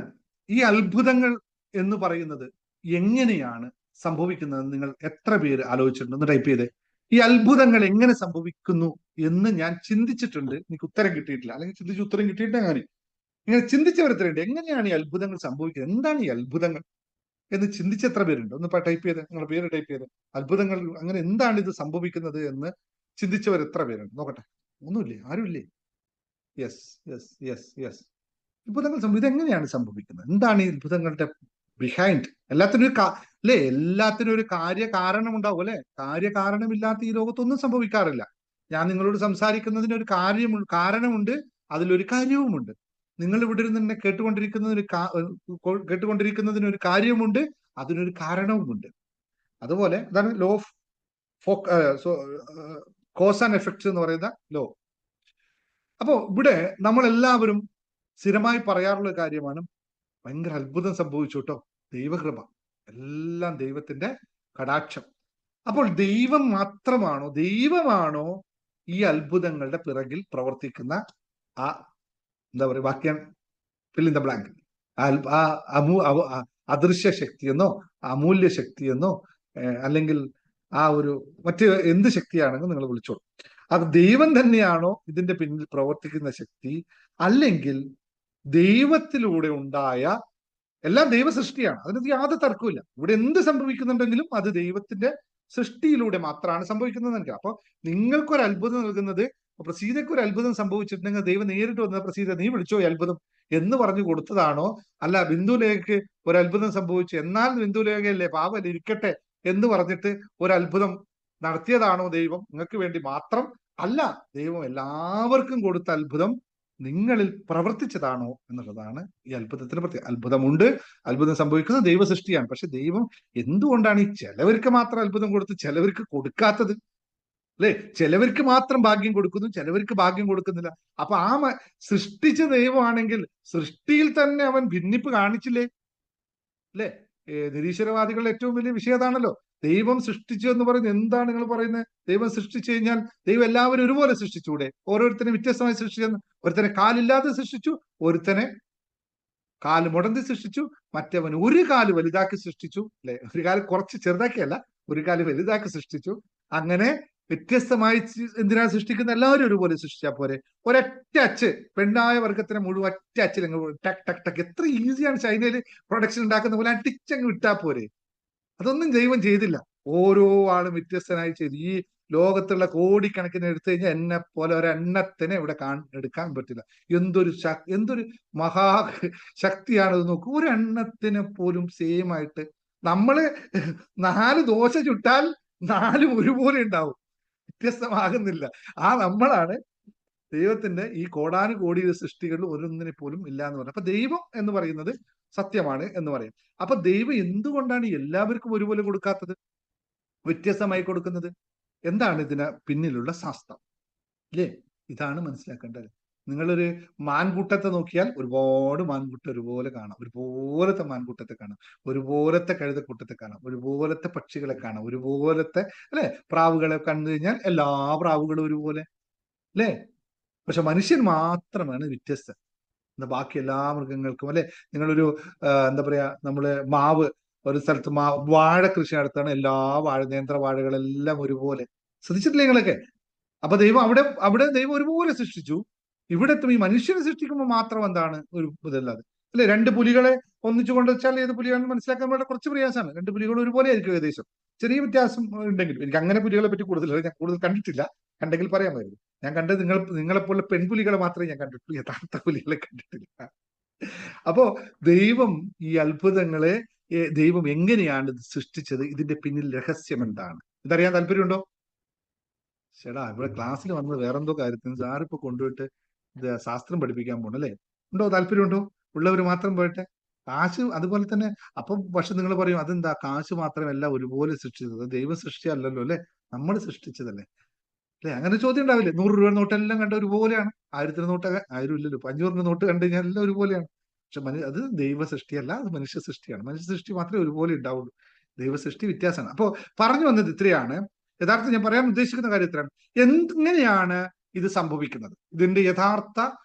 A: ഈ അത്ഭുതങ്ങൾ എന്ന് പറയുന്നത് എങ്ങനെയാണ് സംഭവിക്കുന്നത് നിങ്ങൾ എത്ര പേര് ആലോചിച്ചിട്ടുണ്ട്? ഒന്ന് ടൈപ്പ് ചെയ്തേ. ഈ അത്ഭുതങ്ങൾ എങ്ങനെ സംഭവിക്കുന്നു എന്ന് ഞാൻ ചിന്തിച്ചിട്ടുണ്ട്, എനിക്ക് ഉത്തരം കിട്ടിയിട്ടില്ല. അല്ലെങ്കിൽ ചിന്തിച്ച് ഉത്തരം കിട്ടിയിട്ടില്ല. ഇങ്ങനെ ചിന്തിച്ചവരെത്രയുണ്ട്? എങ്ങനെയാണ് ഈ അത്ഭുതങ്ങൾ സംഭവിക്കുന്നത്, എന്താണ് ഈ അത്ഭുതങ്ങൾ എന്ന് ചിന്തിച്ചെത്ര പേരുണ്ട്? ഒന്ന് ടൈപ്പ് ചെയ്ത്, നിങ്ങളുടെ പേര് ടൈപ്പ് ചെയ്ത്. അത്ഭുതങ്ങൾ അങ്ങനെ എന്താണ് ഇത് സംഭവിക്കുന്നത് എന്ന് ചിന്തിച്ചവർ എത്ര പേരുണ്ട്? നോക്കട്ടെ. ഒന്നുമില്ലേ? ആരുമില്ലേ? Yes yes yes yes. അത്ഭുതങ്ങൾ ഇതെങ്ങനെയാണ് സംഭവിക്കുന്നത്? എന്താണ് ഈ അത്ഭുതങ്ങളുടെ ബിഹൈൻഡ്? എല്ലാത്തിനും ഒരു കാര്യകാരണം ഉണ്ടാവും അല്ലെ. കാര്യകാരണമില്ലാത്ത ഈ ലോകത്തൊന്നും സംഭവിക്കാറില്ല. ഞാൻ നിങ്ങളോട് സംസാരിക്കുന്നതിന് ഒരു കാരണമുണ്ട്, അതിലൊരു കാര്യവുമുണ്ട്. നിങ്ങൾ ഇവിടെ ഇരുന്ന് എന്നെ കേട്ടുകൊണ്ടിരിക്കുന്നതിന് ഒരു കാര്യമുണ്ട്, അതിനൊരു കാരണവുമുണ്ട്. അതുപോലെ അതാണ് law of cause and effects എന്ന് പറയുന്ന ലോ. അപ്പോ ഇവിടെ നമ്മളെല്ലാവരും സ്ഥിരമായി പറയാറുള്ള കാര്യമാണ്, ഭയങ്കര അത്ഭുതം സംഭവിച്ചു കേട്ടോ, ദൈവകൃപ, എല്ലാം ദൈവത്തിന്റെ കടാക്ഷം. അപ്പോൾ ദൈവമാണോ ഈ അത്ഭുതങ്ങളുടെ പിറകിൽ പ്രവർത്തിക്കുന്ന ആ എന്താ പറയുക, വാക്യം ഫിൽ ഇൻ ദ ബ്ലാങ്ക്, അദൃശ്യ ശക്തിയെന്നോ അമൂല്യ ശക്തിയെന്നോ അല്ലെങ്കിൽ ആ ഒരു മറ്റ് എന്ത് ശക്തിയാണെന്ന് നിങ്ങൾ വിളിച്ചോളൂ. അത് ദൈവം തന്നെയാണോ ഇതിന്റെ പിന്നിൽ പ്രവർത്തിക്കുന്ന ശക്തി, അല്ലെങ്കിൽ ദൈവത്തിലൂടെ ഉണ്ടായ എല്ലാം ദൈവ സൃഷ്ടിയാണ്, അതിനകത്ത് യാതൊരു തർക്കമില്ല. ഇവിടെ എന്ത് സംഭവിക്കുന്നുണ്ടെങ്കിലും അത് ദൈവത്തിന്റെ സൃഷ്ടിയിലൂടെ മാത്രമാണ് സംഭവിക്കുന്നത്. അപ്പൊ നിങ്ങൾക്കൊരു അത്ഭുതം നൽകുന്നത്, പ്രസീതയ്ക്ക് ഒരു അത്ഭുതം സംഭവിച്ചിട്ടുണ്ടെങ്കിൽ ദൈവം നേരിട്ട് വന്ന പ്രസീത നീ വിളിച്ചോ ഈ അത്ഭുതം എന്ന് പറഞ്ഞു കൊടുത്തതാണോ? അല്ല, ബിന്ദുലേഖയ്ക്ക് ഒരു അത്ഭുതം സംഭവിച്ചു, എന്നാൽ ബിന്ദുലേഖയല്ലേ പാവല്ലേ ഇരിക്കട്ടെ എന്ന് പറഞ്ഞിട്ട് ഒരു അത്ഭുതം നടത്തിയതാണോ ദൈവം നിങ്ങൾക്ക് വേണ്ടി മാത്രം? അല്ല, ദൈവം എല്ലാവർക്കും കൊടുത്ത അത്ഭുതം നിങ്ങളിൽ പ്രവർത്തിച്ചതാണോ എന്നുള്ളതാണ് ഈ അത്ഭുതത്തിന് പ്രത്യേകം. അത്ഭുതം സംഭവിക്കുന്നത് ദൈവ സൃഷ്ടിയാണ്. പക്ഷെ ദൈവം എന്തുകൊണ്ടാണ് ഈ ചിലവർക്ക് മാത്രം അത്ഭുതം കൊടുത്ത് ചിലവർക്ക് കൊടുക്കാത്തത്? അല്ലെ, ചിലവർക്ക് മാത്രം ഭാഗ്യം കൊടുക്കുന്നു, ചിലവർക്ക് ഭാഗ്യം കൊടുക്കുന്നില്ല. അപ്പൊ സൃഷ്ടിച്ച ദൈവമാണെങ്കിൽ സൃഷ്ടിയിൽ തന്നെ അവൻ ഭിന്നിപ്പ് കാണിച്ചില്ലേ? അല്ലെ, നിരീശ്വരവാദികളുടെ ഏറ്റവും വലിയ വിഷയം അതാണല്ലോ. ദൈവം സൃഷ്ടിച്ചു എന്ന് പറയുന്നത് എന്താണ് നിങ്ങൾ പറയുന്നത്? ദൈവം സൃഷ്ടിച്ചു കഴിഞ്ഞാൽ ദൈവം എല്ലാവരും ഒരുപോലെ സൃഷ്ടിച്ചൂടെ? ഓരോരുത്തരും വ്യത്യസ്തമായി സൃഷ്ടിച്ചു. ഒരുത്തനെ കാലില്ലാതെ സൃഷ്ടിച്ചു, ഒരുത്തനെ കാല് മുടന്തി സൃഷ്ടിച്ചു, മറ്റവൻ ഒരു കാല് വലുതാക്കി സൃഷ്ടിച്ചു, അല്ലെ? ഒരു കാല് കുറച്ച് ചെറുതാക്കിയല്ല, ഒരു കാല് വലുതാക്കി സൃഷ്ടിച്ചു. അങ്ങനെ വ്യത്യസ്തമായി എന്തിനാ സൃഷ്ടിക്കുന്ന? എല്ലാവരും ഒരുപോലെ സൃഷ്ടിച്ചാൽ പോരെ? ഒരൊറ്റ അച്ച്, പെണ്ണായ വർഗത്തിനെ മുഴുവൻ ഒറ്റ അച്ചിൽ ടക്ക് ടക്ക് ടക്ക്. എത്ര ഈസിയാണ് ചൈനയിൽ പ്രൊഡക്ഷൻ ഉണ്ടാക്കുന്ന പോലെ അടിച്ചങ്ങ് വിട്ടാ പോരെ? അതൊന്നും ദൈവം ചെയ്തില്ല. ഓരോ ആളും വ്യത്യസ്തനായി ചെയ്തു. ഈ ലോകത്തുള്ള കോടിക്കണക്കിന് എടുത്തു കഴിഞ്ഞാൽ എന്നെ പോലെ ഒരെണ്ണത്തിനെ ഇവിടെ എടുക്കാൻ പറ്റില്ല. എന്തൊരു മഹാ ശക്തിയാണത് നോക്കൂ. ഒരെണ്ണത്തിനെ പോലും സെയിം ആയിട്ട് നമ്മള് 4 ദോശ ചുട്ടാൽ 4 ഒരുപോലെ ഉണ്ടാവും, വ്യത്യസ്തമാകുന്നില്ല. നമ്മളാണ് ദൈവത്തിന്റെ ഈ കോടാനുകോടി സൃഷ്ടികളിൽ ഒരൊന്നിനെ പോലും ഇല്ല എന്ന് പറയുന്നത്. അപ്പൊ ദൈവം എന്ന് പറയുന്നത് സത്യമാണ് എന്ന് പറയും. അപ്പൊ ദൈവം എന്തുകൊണ്ടാണ് എല്ലാവർക്കും ഒരുപോലെ കൊടുക്കാത്തത്, വ്യത്യസ്തമായി കൊടുക്കുന്നത്? എന്താണ് ഇതിന് പിന്നിലുള്ള ശാസ്ത്രം, അല്ലേ? ഇതാണ് മനസ്സിലാക്കേണ്ടത്. നിങ്ങളൊരു മാൻകൂട്ടത്തെ നോക്കിയാൽ ഒരുപാട് മാൻകൂട്ടം ഒരുപോലെ കാണാം, ഒരുപോലത്തെ മാൻകൂട്ടത്തെ കാണാം, ഒരുപോലത്തെ കഴുതക്കൂട്ടത്തെ കാണാം, ഒരുപോലത്തെ പക്ഷികളെ കാണാം, ഒരുപോലത്തെ, അല്ലെ? പ്രാവുകളെ കണ്ടു കഴിഞ്ഞാൽ എല്ലാ പ്രാവുകളും ഒരുപോലെ, അല്ലേ? പക്ഷെ മനുഷ്യൻ മാത്രമാണ് വ്യത്യസ്തൻ. ബാക്കി എല്ലാ മൃഗങ്ങൾക്കും, അല്ലെ? നിങ്ങളൊരു എന്താ പറയാ, നമ്മള് മാവ് ഒരു സ്ഥലത്ത് വാഴ കൃഷി നടത്താണ്, എല്ലാ നേന്ത്രവാഴകളെല്ലാം ഒരുപോലെ. ശ്രദ്ധിച്ചിട്ടില്ലേ നിങ്ങളൊക്കെ? അപ്പൊ ദൈവം അവിടെ ദൈവം ഒരുപോലെ സൃഷ്ടിച്ചു. ഇവിടെ ഈ മനുഷ്യനെ സൃഷ്ടിക്കുമ്പോൾ മാത്രം എന്താണ് ഒരു ഇതല്ലാതെ, അല്ലെ? 2 പുലികളെ ഒന്നിച്ചു കൊണ്ടുവച്ചാൽ ഏത് പുലിയാണെന്ന് മനസ്സിലാക്കാൻ വളരെ കുറച്ച് പ്രയാസമാണ്. 2 പുലികൾ ഒരുപോലെ ആയിരിക്കും ഏകദേശം, ചെറിയ വ്യത്യാസം ഉണ്ടെങ്കിലും. എനിക്ക് അങ്ങനെ പുലികളെ പറ്റി ഞാൻ കൂടുതൽ കണ്ടിട്ടില്ല, കണ്ടെങ്കിൽ പറയാമായിരുന്നു. ഞാൻ കണ്ടത് നിങ്ങളെപ്പോലുള്ള പെൺപുലികളെ മാത്രമേ ഞാൻ കണ്ടിട്ടുള്ളൂ, യഥാർത്ഥ പുലികളെ കണ്ടിട്ടില്ല. അപ്പോ ദൈവം ഈ അത്ഭുതങ്ങളെ, ദൈവം എങ്ങനെയാണ് ഇത് സൃഷ്ടിച്ചത്, ഇതിന്റെ പിന്നിൽ രഹസ്യം എന്താണ്, ഇതറിയാൻ താല്പര്യമുണ്ടോ? ചേടാ, ഇവിടെ ക്ലാസ്സിൽ വന്നത് വേറെന്തോ കാര്യത്തിന് സാറിപ്പോ കൊണ്ടുപോയിട്ട് ശാസ്ത്രം പഠിപ്പിക്കാൻ പോകണം, അല്ലേ? ഉണ്ടോ? താല്പര്യമുണ്ടോ? ഉള്ളവർ മാത്രം പോയിട്ട് കാശ് അതുപോലെ തന്നെ. അപ്പം പക്ഷെ നിങ്ങൾ പറയും, അതെന്താ കാശ് മാത്രമല്ല ഒരുപോലെ സൃഷ്ടിച്ചത്? ദൈവം സൃഷ്ടിയല്ലല്ലോ, അല്ലെ? നമ്മൾ സൃഷ്ടിച്ചതല്ലേ, അല്ലെ? അങ്ങനെ ചോദ്യം ഉണ്ടാവില്ലേ? 100 രൂപ നോട്ടെല്ലാം കണ്ട ഒരുപോലെയാണ്. 1000 നോട്ട് 1000 ഇല്ലല്ലോ, 500 നോട്ട് കണ്ടു കഴിഞ്ഞാൽ എല്ലാം ഒരുപോലെയാണ്. പക്ഷെ അത് ദൈവ സൃഷ്ടിയല്ല, അത് മനുഷ്യ സൃഷ്ടിയാണ്. മനുഷ്യ സൃഷ്ടി മാത്രമേ ഒരുപോലെ ഉണ്ടാവുള്ളൂ, ദൈവ സൃഷ്ടി വ്യത്യാസമാണ്. അപ്പോ പറഞ്ഞു വന്നത് ഇത്രയാണ്. യഥാർത്ഥം ഞാൻ പറയാൻ ഉദ്ദേശിക്കുന്ന കാര്യം ഇത്രയാണ്. എങ്ങനെയാണ് ഇത് സംഭവിക്കുന്നത്, ഇതിന്റെ യഥാർത്ഥ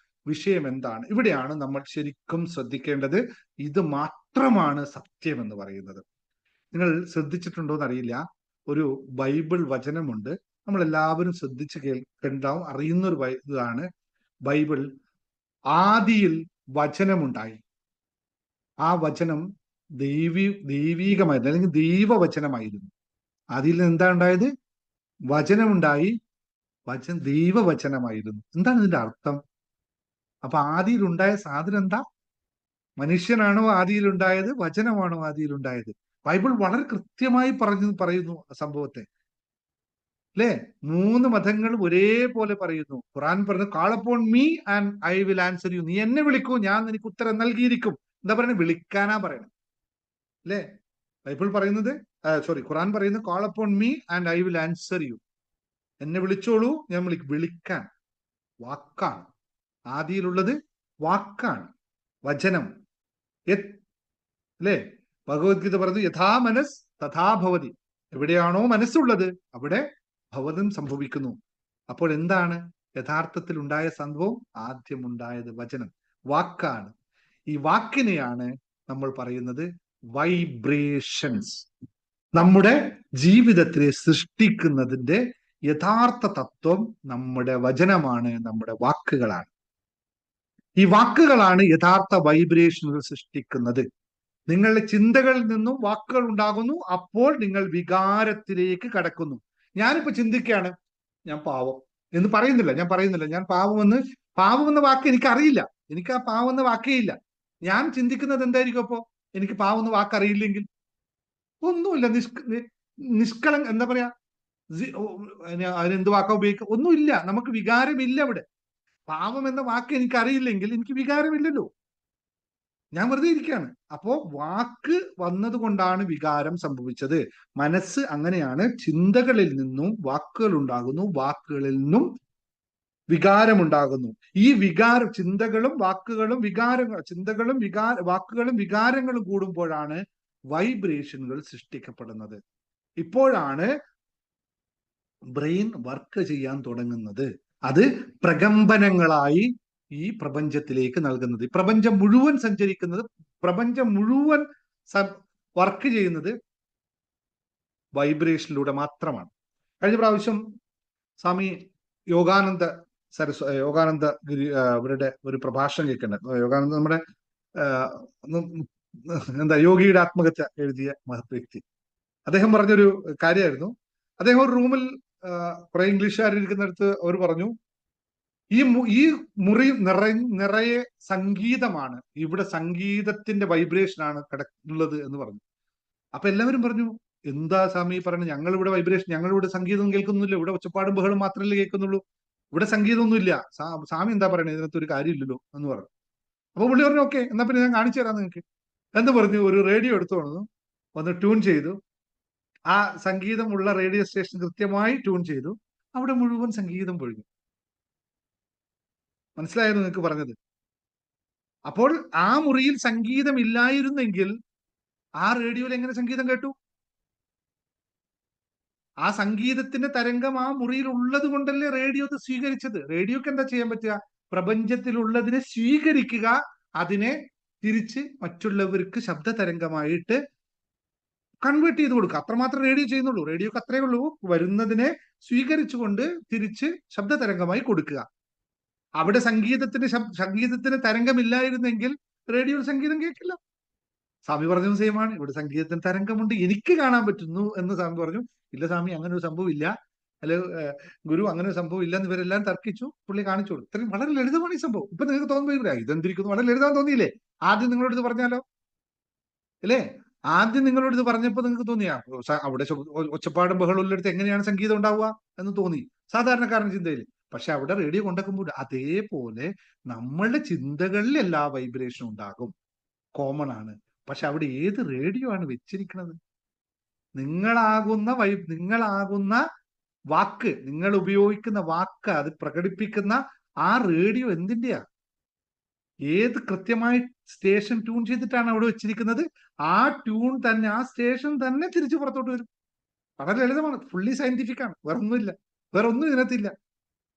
A: വിഷയം എന്താണ്? ഇവിടെയാണ് നമ്മൾ ശരിക്കും ശ്രദ്ധിക്കേണ്ടത്. ഇത് മാത്രമാണ് സത്യം എന്ന് പറയുന്നത്. നിങ്ങൾ ശ്രദ്ധിച്ചിട്ടുണ്ടോ എന്നറിയില്ല, ഒരു ബൈബിൾ വചനമുണ്ട്, നമ്മൾ എല്ലാവരും ശ്രദ്ധിച്ച് കേൾക്കണ്ടാവും, അറിയുന്ന ഒരു ഇതാണ്. ബൈബിൾ, ആദിയിൽ വചനമുണ്ടായി. ആ വചനം ദൈവീകമായിരുന്നു, അല്ലെങ്കിൽ ദൈവവചനമായിരുന്നു. അതിൽ എന്താ ഉണ്ടായത്? വചനമുണ്ടായി, ദൈവവചനമായിരുന്നു. എന്താണ് ഇതിന്റെ അർത്ഥം? അപ്പൊ ആദിയിൽ ഉണ്ടായ സാധനം എന്താ? മനുഷ്യനാണോ ആദിയിൽ ഉണ്ടായത്? വചനമാണോ ആദിയിൽ ഉണ്ടായത്? ബൈബിൾ വളരെ കൃത്യമായി പറയുന്നു സംഭവത്തെ, അല്ലേ? 3 മതങ്ങളും ഒരേപോലെ പറയുന്നു. ഖുറാൻ പറഞ്ഞു, call upon me and I will answer you. നീ എന്നെ വിളിക്കൂ, ഞാൻ നിനക്ക് ഉത്തരം നൽകിയിരിക്കും. എന്താ പറയുന്നത്? വിളിക്കാനാ പറയണം, അല്ലേ? ബൈബിൾ പറയുന്നത്, ഖുറാൻ പറയുന്നത്, call upon me and I will answer you. എന്നെ വിളിച്ചോളൂ, ഞാൻ വിളിക്കാൻ. വാക്കാണ് ആദിയിലുള്ളത്, വാക്കാണ്, വചനം. അല്ലേ? ഭഗവത്ഗീത പറഞ്ഞു, യഥാ മനസ് തഥാ ഭവതി. എവിടെയാണോ മനസ്സുള്ളത് അവിടെ ഭവതം സംഭവിക്കുന്നു. അപ്പോൾ എന്താണ് യഥാർത്ഥത്തിൽ ഉണ്ടായ സംഭവം? ആദ്യം ഉണ്ടായത് വചനം, വാക്കാണ്. ഈ വാക്കിനെയാണ് നമ്മൾ പറയുന്നത് വൈബ്രേഷൻസ്. നമ്മുടെ ജീവിതത്തിനെ സൃഷ്ടിക്കുന്നതിന്റെ യഥാർത്ഥ തത്വം നമ്മുടെ വചനമാണ്, നമ്മുടെ വാക്കുകളാണ്. ഈ വാക്കുകളാണ് യഥാർത്ഥ വൈബ്രേഷനുകൾ സൃഷ്ടിക്കുന്നത്. നിങ്ങളുടെ ചിന്തകളിൽ നിന്നും വാക്കുകൾ ഉണ്ടാകുന്നു, അപ്പോൾ നിങ്ങൾ വികാരത്തിലേക്ക് കടക്കുന്നു. ഞാനിപ്പോ ചിന്തിക്കുകയാണ്, ഞാൻ പാവം എന്ന് പറയുന്നില്ല, ഞാൻ പാവമെന്ന വാക്ക് എനിക്കറിയില്ല, എനിക്ക് ആ പാവമെന്ന വാക്കേ ഇല്ല. ഞാൻ ചിന്തിക്കുന്നത് എന്തായിരിക്കും അപ്പോ? എനിക്ക് പാവമെന്ന വാക്ക് അറിയില്ലെങ്കിൽ ഒന്നുമില്ല, എന്താ പറയാ, അതിനെന്ത് വാക്കാ ഉപയോഗിക്കുക? ഒന്നുമില്ല, നമുക്ക് വികാരമില്ല അവിടെ. പാവം എന്ന വാക്ക് എനിക്കറിയില്ലെങ്കിൽ എനിക്ക് വികാരമില്ലല്ലോ, ഞാൻ വെറുതെ ഇരിക്കുകയാണ്. അപ്പോ വാക്ക് വന്നത് കൊണ്ടാണ് വികാരം സംഭവിച്ചത്. മനസ്സ് അങ്ങനെയാണ്, ചിന്തകളിൽ നിന്നും വാക്കുകൾ ഉണ്ടാകുന്നു, വാക്കുകളിൽ നിന്നും വികാരമുണ്ടാകുന്നു. ഈ ചിന്തകളും വാക്കുകളും വികാരങ്ങളും കൂടുമ്പോഴാണ് വൈബ്രേഷനുകൾ സൃഷ്ടിക്കപ്പെടുന്നത്. ഇപ്പോഴാണ് ബ്രെയിൻ വർക്ക് ചെയ്യാൻ തുടങ്ങുന്നത്. അത് പ്രകമ്പനങ്ങളായി ഈ പ്രപഞ്ചത്തിലേക്ക് നൽകുന്നത്. ഈ പ്രപഞ്ചം മുഴുവൻ സഞ്ചരിക്കുന്നത്, പ്രപഞ്ചം മുഴുവൻ വർക്ക് ചെയ്യുന്നത് വൈബ്രേഷനിലൂടെ മാത്രമാണ്. കഴിഞ്ഞ പ്രാവശ്യം സ്വാമി യോഗാനന്ദ ഗിരി അവരുടെ ഒരു പ്രഭാഷണം കേൾക്കുന്നുണ്ട്. യോഗാനന്ദ നമ്മുടെ യോഗിയുടെ ആത്മകഥ എഴുതിയ മഹത് വ്യക്തി. അദ്ദേഹം പറഞ്ഞൊരു കാര്യമായിരുന്നു. അദ്ദേഹം ഒരു റൂമിൽ കുറെ ഇംഗ്ലീഷുകാരിരിക്കുന്നിടത്ത് അവർ പറഞ്ഞു, ഈ മുറി നിറയെ സംഗീതമാണ്, ഇവിടെ സംഗീതത്തിന്റെ വൈബ്രേഷൻ ആണ് ഉള്ളത് എന്ന് പറഞ്ഞു. അപ്പൊ എല്ലാവരും പറഞ്ഞു, എന്താ സ്വാമി പറയുന്നത്, ഞങ്ങളിവിടെ വൈബ്രേഷൻ, ഞങ്ങളിവിടെ സംഗീതം കേൾക്കുന്നില്ല, ഇവിടെ ഒച്ചപ്പാടും ബഹളും മാത്രമല്ലേ കേൾക്കുന്നുള്ളൂ, ഇവിടെ സംഗീതമൊന്നുമില്ല, സ്വാമി എന്താ പറയുന്നത്, ഇതിനകത്ത് ഒരു കാര്യമില്ലല്ലോ എന്ന് പറഞ്ഞു. അപ്പൊ പുള്ളി പറഞ്ഞു, ഓക്കെ, എന്നാ പിന്നെ ഞാൻ കാണിച്ചു തരാം നിങ്ങൾക്ക് എന്ന് പറഞ്ഞു. ഒരു റേഡിയോ എടുത്തു വന്ന് ട്യൂൺ ചെയ്തു. ആ സംഗീതമുള്ള റേഡിയോ സ്റ്റേഷൻ കൃത്യമായി ട്യൂൺ ചെയ്തു. അവിടെ മുഴുവൻ സംഗീതം പൊഴിഞ്ഞു. മനസ്സിലായിരുന്നു നിങ്ങൾക്ക് പറഞ്ഞത്? അപ്പോൾ ആ മുറിയിൽ സംഗീതം ഇല്ലായിരുന്നെങ്കിൽ ആ റേഡിയോയിൽ എങ്ങനെ സംഗീതം കേട്ടു? ആ സംഗീതത്തിന്റെ തരംഗം ആ മുറിയിൽ ഉള്ളത് കൊണ്ടല്ലേ റേഡിയോ അത് സ്വീകരിച്ചത്. റേഡിയോക്ക് എന്താ ചെയ്യാൻ പറ്റുക? പ്രപഞ്ചത്തിലുള്ളതിനെ സ്വീകരിക്കുക, അതിനെ തിരിച്ച് മറ്റുള്ളവർക്ക് ശബ്ദ തരംഗമായിട്ട് കൺവേർട്ട് ചെയ്ത് കൊടുക്കുക. അത്രമാത്രം റേഡിയോ ചെയ്യുന്നുള്ളൂ. റേഡിയോക്ക് അത്രയേ ഉള്ളൂ, വരുന്നതിനെ സ്വീകരിച്ചുകൊണ്ട് തിരിച്ച് ശബ്ദ തരംഗമായി കൊടുക്കുക. അവിടെ സംഗീതത്തിന് തരംഗമില്ലായിരുന്നെങ്കിൽ റേഡിയോയിൽ സംഗീതം കേൾക്കില്ല. സ്വാമി പറഞ്ഞതും സെയിമാണ്. ഇവിടെ സംഗീതത്തിന് തരംഗമുണ്ട്, എനിക്ക് കാണാൻ പറ്റുന്നു എന്ന് സ്വാമി പറഞ്ഞു. ഇല്ല സ്വാമി, അങ്ങനെ ഒരു സംഭവം ഇല്ല, അല്ലെ ഗുരു അങ്ങനെ ഒരു സംഭവം ഇല്ല എന്ന് ഇവരെല്ലാം തർക്കിച്ചു. പുള്ളി കാണിച്ചു കൊടുത്തു. ഇത്രയും വളരെ ലളിതമാണ് ഈ സംഭവം. ഇപ്പൊ നിങ്ങൾക്ക് തോന്നുന്നില്ല ഇതെന്തിരിക്കുന്നു, വളരെ ലളിതം തോന്നിയില്ലേ? ആദ്യം നിങ്ങളോട് ഇത് പറഞ്ഞാലോ, അല്ലേ? ആദ്യം നിങ്ങളോട് ഇത് പറഞ്ഞപ്പോൾ നിങ്ങൾക്ക് തോന്നിയാ അവിടെ ഒച്ചപ്പാടും ബഹളം ഉള്ളിടത്ത് എങ്ങനെയാണ് സംഗീതം ഉണ്ടാവുക എന്ന് തോന്നി സാധാരണക്കാരന്റെ ചിന്തയിൽ. പക്ഷെ അവിടെ റേഡിയോ കൊണ്ടുവെക്കുമ്പോൾ അതേപോലെ നമ്മളുടെ ചിന്തകളിൽ എല്ലാ വൈബ്രേഷനും ഉണ്ടാകും, കോമൺ ആണ്. പക്ഷെ അവിടെ ഏത് റേഡിയോ ആണ് വെച്ചിരിക്കുന്നത്? നിങ്ങളാകുന്ന വാക്ക്, നിങ്ങൾ ഉപയോഗിക്കുന്ന വാക്ക്, അത് പ്രകടിപ്പിക്കുന്ന ആ റേഡിയോ എന്തിന്റെയാ? ഏത് കൃത്യമായി സ്റ്റേഷൻ ട്യൂൺ ചെയ്തിട്ടാണ് അവിടെ വെച്ചിരിക്കുന്നത്? ആ ട്യൂൺ തന്നെ, ആ സ്റ്റേഷൻ തന്നെ തിരിച്ചു പുറത്തോട്ട് വരും. വളരെ ലളിതമാണ്, ഫുള്ളി സയന്റിഫിക് ആണ്. വേറെ ഒന്നും ഇതിനകത്തില്ല.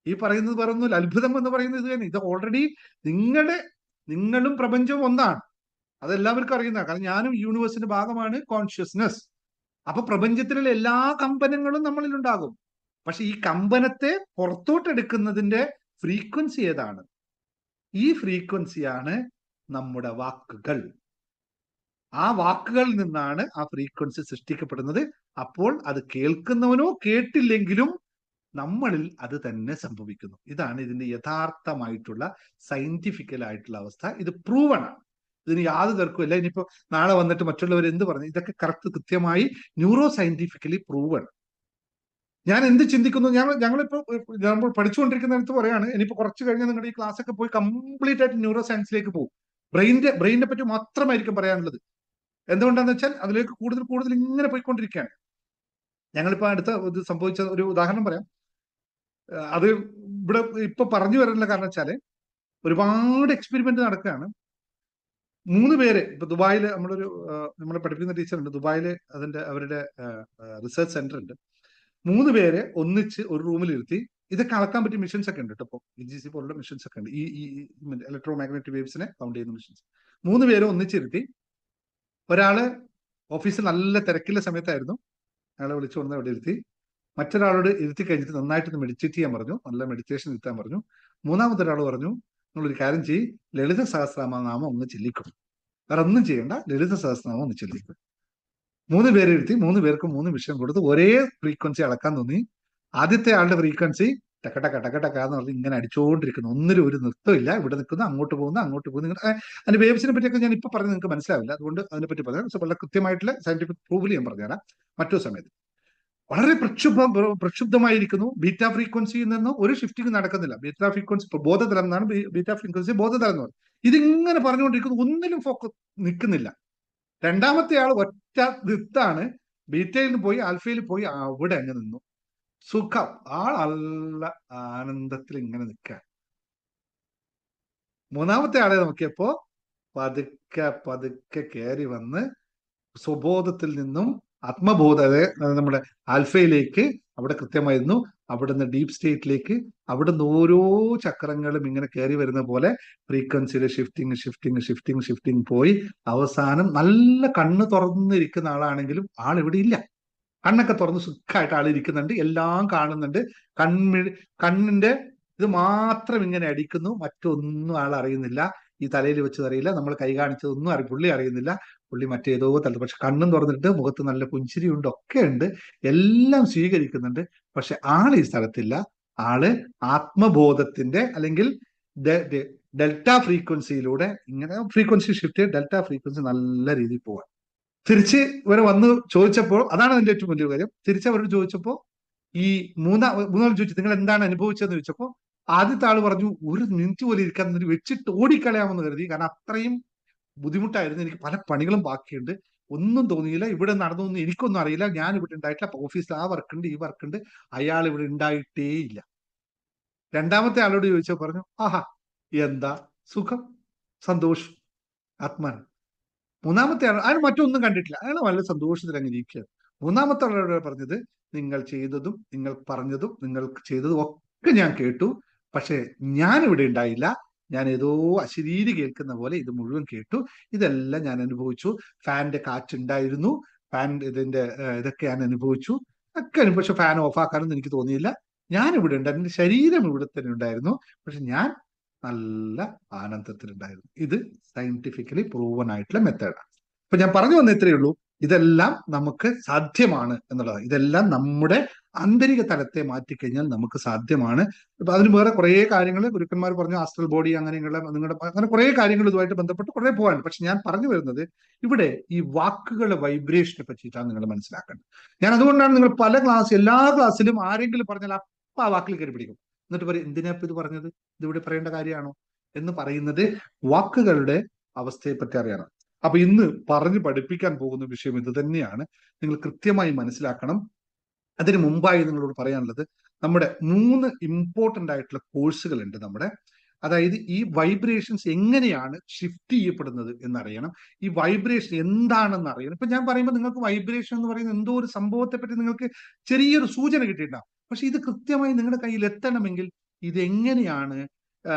A: ഈ പറയുന്നത് വേറെ ഒന്നുമില്ല. അത്ഭുതം എന്ന് പറയുന്നത് ഇത് തന്നെ. ഇത് ഓൾറെഡി നിങ്ങളും പ്രപഞ്ചവും ഒന്നാണ്. അതെല്ലാവർക്കും അറിയുന്നതാണ്. കാരണം ഞാനും യൂണിവേഴ്സിന്റെ ഭാഗമാണ് കോൺഷ്യസ്നെസ്. അപ്പൊ പ്രപഞ്ചത്തിലുള്ള എല്ലാ കമ്പനങ്ങളും നമ്മളിൽ ഉണ്ടാകും. പക്ഷെ ഈ കമ്പനത്തെ പുറത്തോട്ടെടുക്കുന്നതിന്റെ ഫ്രീക്വൻസി ഏതാണ്? ഈ ഫ്രീക്വൻസിയാണ് നമ്മുടെ വാക്കുകൾ. ആ വാക്കുകളിൽ നിന്നാണ് ആ ഫ്രീക്വൻസി സൃഷ്ടിക്കപ്പെടുന്നത്. അപ്പോൾ അത് കേൾക്കുന്നവനോ കേട്ടില്ലെങ്കിലും നമ്മളിൽ അത് തന്നെ സംഭവിക്കുന്നു. ഇതാണ് ഇതിന്റെ യഥാർത്ഥമായിട്ടുള്ള സയന്റിഫിക്കൽ ആയിട്ടുള്ള അവസ്ഥ. ഇത് പ്രൂവൺ ആണ്. ഇതിന് യാതൊരു തർക്കമില്ല. ഇനിയിപ്പോ നാളെ വന്നിട്ട് മറ്റുള്ളവർ എന്ത് പറഞ്ഞു, ഇതൊക്കെ കൃത്യമായി ന്യൂറോ സയന്റിഫിക്കലി പ്രൂവൺ. ഞാൻ എന്ത് ചിന്തിക്കുന്നു, ഞങ്ങളിപ്പോൾ പഠിച്ചുകൊണ്ടിരിക്കുന്നിടത്ത് പറയാണ്, ഇനിയിപ്പോ കുറച്ച് കഴിഞ്ഞ് നിങ്ങളുടെ ഈ ക്ലാസ് ഒക്കെ പോയി കംപ്ലീറ്റ് ആയിട്ട് ന്യൂറോ സയൻസിലേക്ക് പോകും. ബ്രെയിനെ പറ്റി മാത്രമായിരിക്കും പറയാനുള്ളത്. എന്തുകൊണ്ടാന്ന് വെച്ചാൽ അതിലേക്ക് കൂടുതൽ ഇങ്ങനെ പോയിക്കൊണ്ടിരിക്കുകയാണ്. ഞങ്ങളിപ്പോ അടുത്ത ഇത് സംഭവിച്ച ഒരു ഉദാഹരണം പറയാം. അത് ഇവിടെ ഇപ്പൊ പറഞ്ഞു വരുന്നില്ല. കാരണം വെച്ചാല് ഒരുപാട് എക്സ്പെരിമെന്റ് നടക്കുകയാണ്. 3 പേര് ഇപ്പൊ ദുബായിൽ നമ്മളെ പഠിപ്പിക്കുന്ന ടീച്ചറുണ്ട് ദുബായില്, അവരുടെ റിസർച്ച് സെന്റർ ഉണ്ട്. 3 പേരെ ഒന്നിച്ച് ഒരു റൂമിൽ ഇരുത്തി, ഇതൊക്കെ അളക്കാൻ പറ്റിയ മെഷീൻസ് ഒക്കെ ഉണ്ട്. ഇപ്പൊ EGC പോലുള്ള മെഷീൻസ് ഒക്കെ ഉണ്ട്. ഈ ഇലക്ട്രോ മാഗ്നറ്റിക് വേവ്സിനെ കൗണ്ട് ചെയ്യുന്ന മെഷീൻസ്. 3 പേരെ ഒന്നിച്ചിരുത്തി, ഒരാള് ഓഫീസിൽ നല്ല തിരക്കില്ല സമയത്തായിരുന്നു, അയാളെ വിളിച്ചു കൊണ്ടുവന്ന് അവിടെ ഇരുത്തി. മറ്റൊരാളോട് ഇരുത്തി കഴിഞ്ഞിട്ട് നന്നായിട്ടൊന്ന് മെഡിറ്റേറ്റ് ചെയ്യാൻ പറഞ്ഞു, നല്ല മെഡിറ്റേഷൻ ഇരുത്താൻ പറഞ്ഞു. മൂന്നാമത്തെ ഒരാൾ പറഞ്ഞു, നിങ്ങളൊരു കാര്യം ചെയ്യ്, ലളിത സഹസ്രനാമം ഒന്ന് ചൊല്ലിക്കും, വേറെ ഒന്നും ചെയ്യണ്ട, ലളിത സഹസ്രനാമം ഒന്ന് ചൊല്ലിക്കും. 3 പേരെ ഇരുത്തി 3 പേർക്കും 3 വിഷയം കൊടുത്ത് ഒരേ ഫ്രീക്വൻസി അളക്കാൻ തോന്നി. ആദ്യത്തെ ആളുടെ ഫ്രീക്വൻസി ടക്ക എന്ന് പറഞ്ഞ് ഇങ്ങനെ അടിച്ചുകൊണ്ടിരിക്കുന്നു. ഒന്നിനും ഒരു നൃത്തമില്ല. ഇവിടെ നിൽക്കുന്നു, അങ്ങോട്ട് പോകുന്നു. അതിന്റെ വേവ്സിനെ പറ്റിയൊക്കെ ഞാൻ ഇപ്പൊ പറഞ്ഞ് നിങ്ങൾക്ക് മനസ്സിലാവില്ല, അതുകൊണ്ട് അതിനെപ്പറ്റി പറയാം. വളരെ കൃത്യമായിട്ടുള്ള സയന്റിഫിക് പ്രൂഫിൽ ഞാൻ പറഞ്ഞുതരാം മറ്റൊരു സമയത്ത്. വളരെ പ്രക്ഷുബ്ധമായിരിക്കുന്നു. ബീറ്റ ഫ്രീക്വൻസിയിൽ നിന്ന് ഒരു ഷിഫ്റ്റിംഗ് നടക്കുന്നില്ല. ബീറ്റ ഫ്രീക്വൻസി ബോധതലം എന്നാണ്, ബീറ്റ ഫ്രീക്വൻസി ബോധതലം എന്ന് പറയും. ഇതിങ്ങനെ പറഞ്ഞുകൊണ്ടിരിക്കുന്നു, ഒന്നിലും ഫോക്കസ് നിൽക്കുന്നില്ല. രണ്ടാമത്തെ ആൾ ഒറ്റ നിത്താണ്, ബീറ്റയിൽ നിന്ന് പോയി ആൽഫയിൽ പോയി അവിടെ അങ്ങ് നിന്നു. സുഖം, നല്ല ആനന്ദത്തിൽ ഇങ്ങനെ നിൽക്കുക. മൂന്നാമത്തെ ആളെ നോക്കിയപ്പോ പതുക്കെ കയറി വന്ന് സ്വബോധത്തിൽ നിന്നും ആത്മബോധ, അതായത് നമ്മുടെ ആൽഫയിലേക്ക്, അവിടെ കൃത്യമായിരുന്നു, അവിടുന്ന് ഡീപ് സ്റ്റേറ്റിലേക്ക്, അവിടുന്ന് ഓരോ ചക്രങ്ങളും ഇങ്ങനെ കയറി വരുന്ന പോലെ ഫ്രീക്വൻസിയിൽ ഷിഫ്റ്റിംഗ് ഷിഫ്റ്റിംഗ് ഷിഫ്റ്റിംഗ് ഷിഫ്റ്റിംഗ് പോയി അവസാനം നല്ല കണ്ണ് തുറന്നിരിക്കുന്ന ആളാണെങ്കിലും ആൾ ഇവിടെ ഇല്ല. കണ്ണൊക്കെ തുറന്ന് സുഖമായിട്ട് ആൾ ഇരിക്കുന്നുണ്ട്, എല്ലാം കാണുന്നുണ്ട്, കണ്ണിന്റെ ഇത് മാത്രം ഇങ്ങനെ അടിക്കുന്നു, മറ്റൊന്നും ആൾ അറിയുന്നില്ല. ഈ തലയിൽ വെച്ചത് അറിയില്ല, നമ്മൾ കൈ കാണിച്ചതൊന്നും പുള്ളി അറിയുന്നില്ല. പുള്ളി മറ്റേതോ തലത്ത്, പക്ഷെ കണ്ണും തുറന്നിട്ട് മുഖത്ത് നല്ല പുഞ്ചിരിയുണ്ട്, ഒക്കെ ഉണ്ട്, എല്ലാം സ്വീകരിക്കുന്നുണ്ട്. പക്ഷെ ആള് ഈ സ്ഥലത്തില്ല. ആള് ആത്മബോധത്തിന്റെ അല്ലെങ്കിൽ ഡെൽറ്റ ഫ്രീക്വൻസിയിലൂടെ ഇങ്ങനെ ഫ്രീക്വൻസി ഷിഫ്റ്റ്, ഡെൽറ്റ ഫ്രീക്വൻസി നല്ല രീതിയിൽ പോവാൻ. തിരിച്ച് ഇവരെ വന്ന് ചോദിച്ചപ്പോൾ, അതാണ് അതിന്റെ ഏറ്റവും വലിയ കാര്യം, തിരിച്ച് അവരോട് ചോദിച്ചപ്പോൾ ഈ മൂന്നാൾ ചോദിച്ചു നിങ്ങൾ എന്താണ് അനുഭവിച്ചതെന്ന് ചോദിച്ചപ്പോൾ ആദ്യത്തെ ആള് പറഞ്ഞു ഒരു മിനിറ്റ് പോലും ഇരിക്കാൻ വെച്ചിട്ട് ഓടിക്കളയാമെന്ന് കരുതി, കാരണം അത്രയും ബുദ്ധിമുട്ടായിരുന്നു, എനിക്ക് പല പണികളും ബാക്കിയുണ്ട്, ഒന്നും തോന്നിയില്ല, ഇവിടെ നടന്നൊന്നും എനിക്കൊന്നും അറിയില്ല, ഞാൻ ഇവിടെ ഉണ്ടായിട്ടില്ല, ഓഫീസിൽ ആ വർക്കുണ്ട് ഈ വർക്കുണ്ട്, അയാൾ ഇവിടെ ഉണ്ടായിട്ടേ ഇല്ല. രണ്ടാമത്തെ ആളോട് ചോദിച്ചപ്പോൾ പറഞ്ഞു ആഹാ എന്താ സുഖം, സന്തോഷം, ആത്മാൻ. മൂന്നാമത്തെ ആൾ അയാൾ മറ്റൊന്നും കണ്ടിട്ടില്ല, അയാൾ വളരെ സന്തോഷത്തിൽ അങ്ങനെ ഇരിക്കുകയാണ്. മൂന്നാമത്തെ ആളോട് പറഞ്ഞത് നിങ്ങൾ ചെയ്തതും നിങ്ങൾ പറഞ്ഞതും നിങ്ങൾ ചെയ്തതും ഒക്കെ ഞാൻ കേട്ടു, പക്ഷെ ഞാൻ ഇവിടെ ഉണ്ടായില്ല, ഞാൻ ഏതോ അശരീരി കേൾക്കുന്ന പോലെ ഇത് മുഴുവൻ കേട്ടു, ഇതെല്ലാം ഞാൻ അനുഭവിച്ചു, ഫാനിന്റെ കാറ്റുണ്ടായിരുന്നു, ഫാൻ ഇതൊക്കെ ഞാൻ അനുഭവിച്ചു, ഒക്കെ പക്ഷെ ഫാൻ ഓഫ് ആക്കാനൊന്നും എനിക്ക് തോന്നിയില്ല, ഞാൻ ഇവിടെ ഉണ്ട്, എന്റെ ശരീരം ഇവിടെ തന്നെ ഉണ്ടായിരുന്നു, പക്ഷെ ഞാൻ നല്ല ആനന്ദത്തിലുണ്ടായിരുന്നു. ഇത് സയന്റിഫിക്കലി പ്രൂവൺ ആയിട്ടുള്ള മെത്തേഡാണ്. അപ്പൊ ഞാൻ പറഞ്ഞു വന്ന ഇത്രയേ ഉള്ളൂ, ഇതെല്ലാം നമുക്ക് സാധ്യമാണ് എന്നുള്ളതാണ്. ഇതെല്ലാം നമ്മുടെ ആന്തരിക തലത്തെ മാറ്റിക്കഴിഞ്ഞാൽ നമുക്ക് സാധ്യമാണ്. അപ്പൊ അതിന് വേറെ കുറെ കാര്യങ്ങൾ ഗുരുക്കന്മാർ പറഞ്ഞു, ആസ്ട്രൽ ബോഡി അങ്ങനെയുള്ള നിങ്ങളുടെ അങ്ങനെ കുറെ കാര്യങ്ങൾ ഇതുമായിട്ട് ബന്ധപ്പെട്ട് കുറെ പോകാനുണ്ട്. പക്ഷെ ഞാൻ പറഞ്ഞു വരുന്നത് ഇവിടെ ഈ വാക്കുകളുടെ വൈബ്രേഷനെ പറ്റിയിട്ടാണ് നിങ്ങൾ മനസ്സിലാക്കേണ്ടത്. ഞാൻ അതുകൊണ്ടാണ് നിങ്ങൾ എല്ലാ ക്ലാസ്സിലും ആരെങ്കിലും പറഞ്ഞാൽ അപ്പൊ ആ വാക്കിൽ കയറി പിടിക്കും, എന്നിട്ട് പറയും എന്തിനാ ഇത് പറഞ്ഞത്, ഇതിവിടെ പറയേണ്ട കാര്യമാണോ എന്ന് പറയുന്നത് വാക്കുകളുടെ അവസ്ഥയെ പറ്റി അറിയണം. അപ്പൊ ഇന്ന് പറഞ്ഞു പഠിപ്പിക്കാൻ പോകുന്ന വിഷയം ഇത് തന്നെയാണ്, നിങ്ങൾ കൃത്യമായി മനസ്സിലാക്കണം. അതിന് മുമ്പായി നിങ്ങളോട് പറയാനുള്ളത്, നമ്മുടെ 3 ഇമ്പോർട്ടന്റ് ആയിട്ടുള്ള കോഴ്സുകൾ ഉണ്ട് നമ്മുടെ. അതായത് ഈ വൈബ്രേഷൻസ് എങ്ങനെയാണ് ഷിഫ്റ്റ് ചെയ്യപ്പെടുന്നത് എന്നറിയണം, ഈ വൈബ്രേഷൻ എന്താണെന്ന് അറിയണം. ഇപ്പൊ ഞാൻ പറയുമ്പോൾ നിങ്ങൾക്ക് വൈബ്രേഷൻ എന്ന് പറയുന്ന എന്തോ ഒരു സംഭവത്തെ പറ്റി നിങ്ങൾക്ക് ചെറിയൊരു സൂചന കിട്ടിയിട്ടുണ്ടാവും, പക്ഷെ ഇത് കൃത്യമായി നിങ്ങളുടെ കയ്യിൽ എത്തണമെങ്കിൽ ഇതെങ്ങനെയാണ്,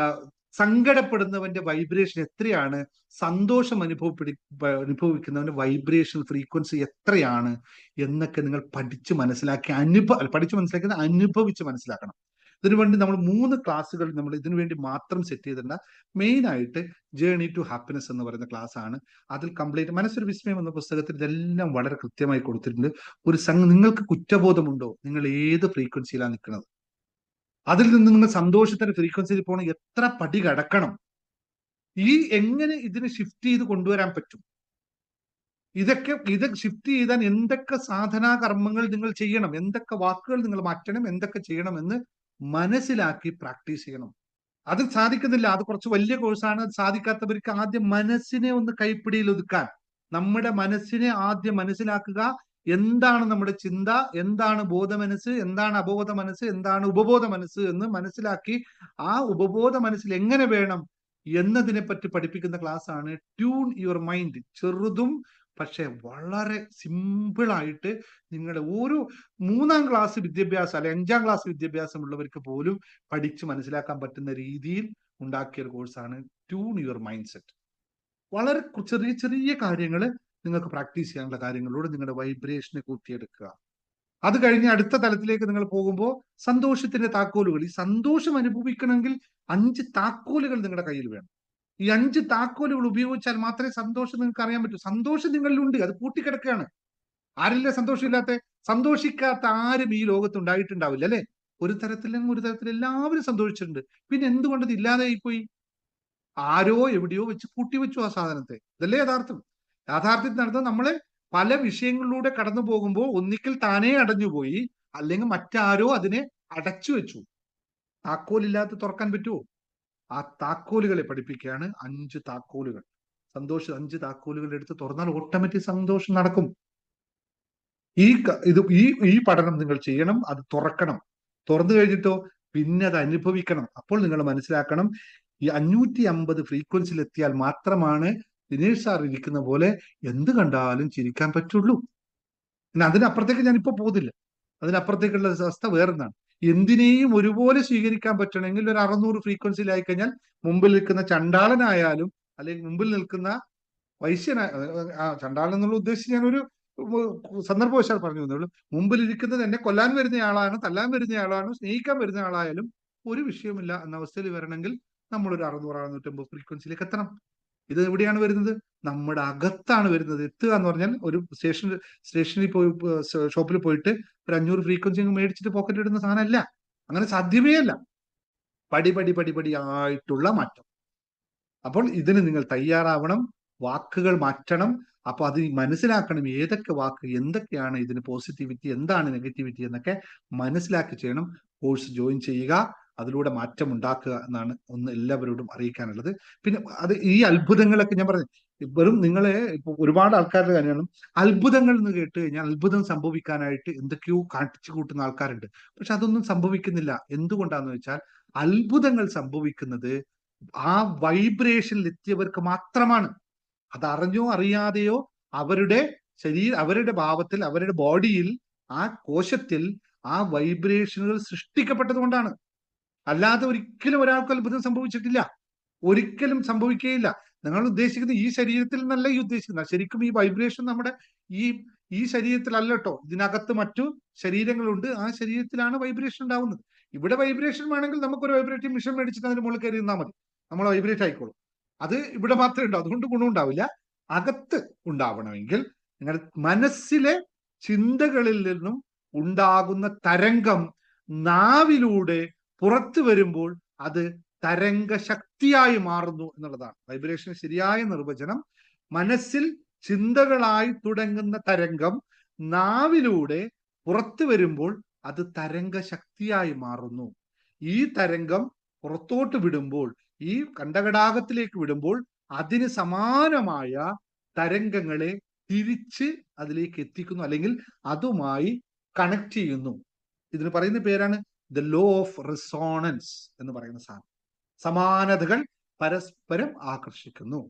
A: സങ്കടപ്പെടുന്നവന്റെ വൈബ്രേഷൻ എത്രയാണ്, സന്തോഷം അനുഭവിക്കുന്നവന്റെ വൈബ്രേഷൻ ഫ്രീക്വൻസി എത്രയാണ് എന്നൊക്കെ നിങ്ങൾ പഠിച്ച് മനസ്സിലാക്കി അനുഭവിച്ച് മനസ്സിലാക്കണം. ഇതിനുവേണ്ടി നമ്മൾ 3 ക്ലാസ്സുകൾ നമ്മൾ ഇതിനു വേണ്ടി മാത്രം സെറ്റ് ചെയ്തിട്ടുണ്ട്. മെയിൻ ആയിട്ട് ജേർണി ടു ഹാപ്പിനെസ് എന്ന് പറയുന്ന ക്ലാസ് ആണ്. അതിൽ കംപ്ലീറ്റ് മനസ്സൊരു വിസ്മയം എന്ന പുസ്തകത്തിൽ ഇതെല്ലാം വളരെ കൃത്യമായി കൊടുത്തിട്ടുണ്ട്. നിങ്ങൾക്ക് കുറ്റബോധമുണ്ടോ, നിങ്ങൾ ഏത് ഫ്രീക്വൻസിയിലാണ് നിൽക്കുന്നത്, അതിൽ നിന്ന് നിങ്ങൾ സന്തോഷത്തിന്റെ ഫ്രീക്വൻസിയിൽ പോകണം, എത്ര പടി കടക്കണം, എങ്ങനെ ഇതിനെ ഷിഫ്റ്റ് ചെയ്ത് കൊണ്ടുവരാൻ പറ്റും, ഇത് ഷിഫ്റ്റ് ചെയ്താൽ എന്തൊക്കെ സാധനാ കർമ്മങ്ങൾ നിങ്ങൾ ചെയ്യണം, എന്തൊക്കെ വാക്കുകൾ നിങ്ങൾ മാറ്റണം, എന്തൊക്കെ ചെയ്യണമെന്ന് മനസ്സിലാക്കി പ്രാക്ടീസ് ചെയ്യണം. അത് സാധിക്കുന്നില്ല, അത് കുറച്ച് വലിയ കോഴ്സാണ്. അത് സാധിക്കാത്തവർക്ക് ആദ്യം മനസ്സിനെ ഒന്ന് കൈപ്പിടിയിൽ ഒതുക്കാൻ, നമ്മുടെ മനസ്സിനെ ആദ്യം മനസ്സിലാക്കുക, എന്താണ് നമ്മുടെ ചിന്ത, എന്താണ് ബോധമനസ്സ്, എന്താണ് അബോധ മനസ്സ്, എന്താണ് ഉപബോധ മനസ്സ് എന്ന് മനസ്സിലാക്കി ആ ഉപബോധ മനസ്സിൽ എങ്ങനെ വേണം എന്നതിനെ പറ്റി പഠിപ്പിക്കുന്ന ക്ലാസ് ആണ് ട്യൂൺ യുവർ മൈൻഡ്. ചെറുതും പക്ഷെ വളരെ സിമ്പിൾ ആയിട്ട് നിങ്ങളുടെ ഓരോ 3ാം ക്ലാസ് വിദ്യാഭ്യാസം അല്ലെ 5ാം ക്ലാസ് വിദ്യാഭ്യാസം ഉള്ളവർക്ക് പോലും പഠിച്ച് മനസ്സിലാക്കാൻ പറ്റുന്ന രീതിയിൽ ഉണ്ടാക്കിയ ഒരു കോഴ്സാണ് ട്യൂൺ യുവർ മൈൻഡ് സെറ്റ്. വളരെ ചെറിയ ചെറിയ കാര്യങ്ങൾ നിങ്ങൾക്ക് പ്രാക്ടീസ് ചെയ്യാനുള്ള കാര്യങ്ങളിലൂടെ നിങ്ങളുടെ വൈബ്രേഷനെ കൂട്ടിയെടുക്കുക. അത് കഴിഞ്ഞ് അടുത്ത തലത്തിലേക്ക് നിങ്ങൾ പോകുമ്പോൾ സന്തോഷത്തിന്റെ താക്കോലുകൾ, ഈ സന്തോഷം അനുഭവിക്കണമെങ്കിൽ 5 താക്കോലുകൾ നിങ്ങളുടെ കയ്യിൽ വേണം. ഈ 5 താക്കോലുകൾ ഉപയോഗിച്ചാൽ മാത്രമേ സന്തോഷം നിങ്ങൾക്ക് അറിയാൻ പറ്റൂ. സന്തോഷം നിങ്ങളിലുണ്ട്, അത് കൂട്ടിക്കിടക്കുകയാണ്. ആരില്ല സന്തോഷമില്ലാത്ത? സന്തോഷിക്കാത്ത ആരും ഈ ലോകത്ത് ഉണ്ടായിട്ടുണ്ടാവില്ല അല്ലെ? ഒരു തരത്തിലും എല്ലാവരും സന്തോഷിച്ചിട്ടുണ്ട്. പിന്നെ എന്തുകൊണ്ടത് ഇല്ലാതെയായിപ്പോയി? ആരോ എവിടെയോ വെച്ച് പൂട്ടിവെച്ചു ആ സാധനത്തെ. ഇതല്ലേ യാഥാർത്ഥ്യം. യാഥാർത്ഥ്യത്തിൽ നടന്നത് നമ്മള് പല വിഷയങ്ങളിലൂടെ കടന്നു പോകുമ്പോൾ ഒന്നിക്കൽ താനേ അടഞ്ഞുപോയി, അല്ലെങ്കിൽ മറ്റാരോ അതിനെ അടച്ചു വെച്ചു. താക്കോലില്ലാതെ തുറക്കാൻ പറ്റുമോ? ആ താക്കോലുകളെ പഠിപ്പിക്കുകയാണ്. 5 താക്കോലുകൾ. 5 താക്കോലുകൾ എടുത്ത് തുറന്നാൽ ഓട്ടോമാറ്റിക് സന്തോഷം നടക്കും. ഈ പഠനം നിങ്ങൾ ചെയ്യണം, അത് തുറക്കണം. തുറന്നു കഴിഞ്ഞിട്ടോ പിന്നെ അത് അനുഭവിക്കണം. അപ്പോൾ നിങ്ങൾ മനസ്സിലാക്കണം, ഈ 550 ഫ്രീക്വൻസിയിൽ എത്തിയാൽ മാത്രമാണ് ദിനേഷ് സാർ ഇരിക്കുന്ന പോലെ എന്ത് കണ്ടാലും ചിരിക്കാൻ പറ്റുള്ളൂ. പിന്നെ അതിനപ്പുറത്തേക്ക് ഞാനിപ്പോ പോകുന്നില്ല. അതിനപ്പുറത്തേക്കുള്ള അവസ്ഥ വേറൊന്നാണ്. എന്തിനേയും ഒരുപോലെ സ്വീകരിക്കാൻ പറ്റണമെങ്കിൽ ഒരു 600 ഫ്രീക്വൻസിയിലായി കഴിഞ്ഞാൽ മുമ്പിൽ നിൽക്കുന്ന ചണ്ടാളനായാലും അല്ലെങ്കിൽ മുമ്പിൽ നിൽക്കുന്ന വൈശ്യന ചണ്ടാളൻ എന്നുള്ള ഉദ്ദേശിച്ച് ഞാനൊരു സന്ദർഭവശാൽ പറഞ്ഞു തന്നുള്ളൂ. മുമ്പിൽ ഇരിക്കുന്നത് എന്നെ കൊല്ലാൻ വരുന്ന ആളാണ്, തല്ലാൻ വരുന്ന ആളാണ്, സ്നേഹിക്കാൻ വരുന്ന ആളായാലും ഒരു വിഷയമില്ല എന്ന അവസ്ഥയിൽ വരണമെങ്കിൽ നമ്മളൊരു 600-650 ഫ്രീക്വൻസിയിലേക്ക് എത്തണം. ഇത് എവിടെയാണ് വരുന്നത്? നമ്മുടെ അകത്താണ് വരുന്നത്. എത്തുക എന്ന് പറഞ്ഞാൽ ഒരു സ്റ്റേഷനിൽ പോയി ഷോപ്പിൽ പോയിട്ട് ഒരു 500 ഫ്രീക്വൻസി അങ്ങ് മേടിച്ചിട്ട് പോക്കറ്റ് ഇടുന്ന സാധനമല്ല. അങ്ങനെ സാധ്യമേ അല്ല. പടി ആയിട്ടുള്ള മാറ്റം. അപ്പോൾ ഇതിന് നിങ്ങൾ തയ്യാറാവണം. വാക്കുകൾ മാറ്റണം. അപ്പൊ അത് മനസ്സിലാക്കണം, ഏതൊക്കെ വാക്ക് എന്തൊക്കെയാണ് ഇതിന് പോസിറ്റിവിറ്റി, എന്താണ് നെഗറ്റിവിറ്റി എന്നൊക്കെ മനസ്സിലാക്കി ചെയ്യണം. കോഴ്സ് ജോയിൻ ചെയ്യുക, അതിലൂടെ മാറ്റം ഉണ്ടാക്കുക എന്നാണ് ഒന്ന് എല്ലാവരോടും അറിയിക്കാനുള്ളത്. പിന്നെ അത് ഈ അത്ഭുതങ്ങളൊക്കെ ഞാൻ പറഞ്ഞു, വെറും നിങ്ങളെ ഇപ്പൊ ഒരുപാട് ആൾക്കാരുടെ കാര്യമാണ് അത്ഭുതങ്ങൾ എന്ന് കേട്ട് കഴിഞ്ഞാൽ അത്ഭുതം സംഭവിക്കാനായിട്ട് എന്തൊക്കെയോ കാണിച്ചു കൂട്ടുന്ന ആൾക്കാരുണ്ട്. പക്ഷെ അതൊന്നും സംഭവിക്കുന്നില്ല. എന്തുകൊണ്ടാന്ന് വെച്ചാൽ അത്ഭുതങ്ങൾ സംഭവിക്കുന്നത് ആ വൈബ്രേഷനിൽ എത്തിയവർക്ക് മാത്രമാണ്. അതറിഞ്ഞോ അറിയാതെയോ അവരുടെ അവരുടെ ഭാവത്തിൽ, അവരുടെ ബോഡിയിൽ, ആ കോശത്തിൽ ആ വൈബ്രേഷനുകൾ സൃഷ്ടിക്കപ്പെട്ടത് കൊണ്ടാണ്. അല്ലാതെ ഒരിക്കലും ഒരാൾക്ക് അത്ഭുതം സംഭവിച്ചിട്ടില്ല. ഒരിക്കലും സംഭവിക്കുകയില്ല. നിങ്ങൾ ഉദ്ദേശിക്കുന്ന ഈ ശരീരത്തിൽ നിന്നല്ല ഈ ഉദ്ദേശിക്കുന്നത്. ശരിക്കും ഈ വൈബ്രേഷൻ നമ്മുടെ ഈ ഈ ശരീരത്തിലല്ല കേട്ടോ. ഇതിനകത്ത് മറ്റു ശരീരങ്ങളുണ്ട്. ആ ശരീരത്തിലാണ് വൈബ്രേഷൻ ഉണ്ടാവുന്നത്. ഇവിടെ വൈബ്രേഷൻ വേണമെങ്കിൽ നമുക്കൊരു വൈബ്രേറ്റിംഗ് മെഷീൻ മേടിച്ചിട്ട് അതിന് മുകളിൽ കയറി നിന്നാൽ മതി, നമ്മൾ വൈബ്രേറ്റ് ആയിക്കോളും. അത് ഇവിടെ മാത്രമേ ഉണ്ടാവും, അതുകൊണ്ട് ഗുണം ഉണ്ടാവില്ല. അകത്ത് ഉണ്ടാവണമെങ്കിൽ നിങ്ങളുടെ മനസ്സിലെ ചിന്തകളിൽ നിന്നും ഉണ്ടാകുന്ന തരംഗം നാവിലൂടെ പുറത്തു വരുമ്പോൾ അത് തരംഗ ശക്തിയായി മാറുന്നു എന്നുള്ളതാണ് വൈബ്രേഷൻ ശരിയായ നിർവചനം. മനസ്സിൽ ചിന്തകളായി തുടങ്ങുന്ന തരംഗം നാവിലൂടെ പുറത്തു വരുമ്പോൾ അത് തരംഗ ശക്തിയായി മാറുന്നു. ഈ തരംഗം പുറത്തോട്ട് വിടുമ്പോൾ, ഈ കണ്ടകടാകത്തിലേക്ക് വിടുമ്പോൾ അതിന് സമാനമായ തരംഗങ്ങളെ തിരിച്ച് അതിലേക്ക് എത്തിക്കുന്നു, അല്ലെങ്കിൽ അതുമായി കണക്ട് ചെയ്യുന്നു. ഇതിന് പറയുന്ന പേരാണ് ദ ലോ ഓഫ് റിസോണൻസ് എന്ന് പറയുന്ന സാധനം. സമാനതകൾ പരസ്പരം ആകർഷിക്കുന്നു.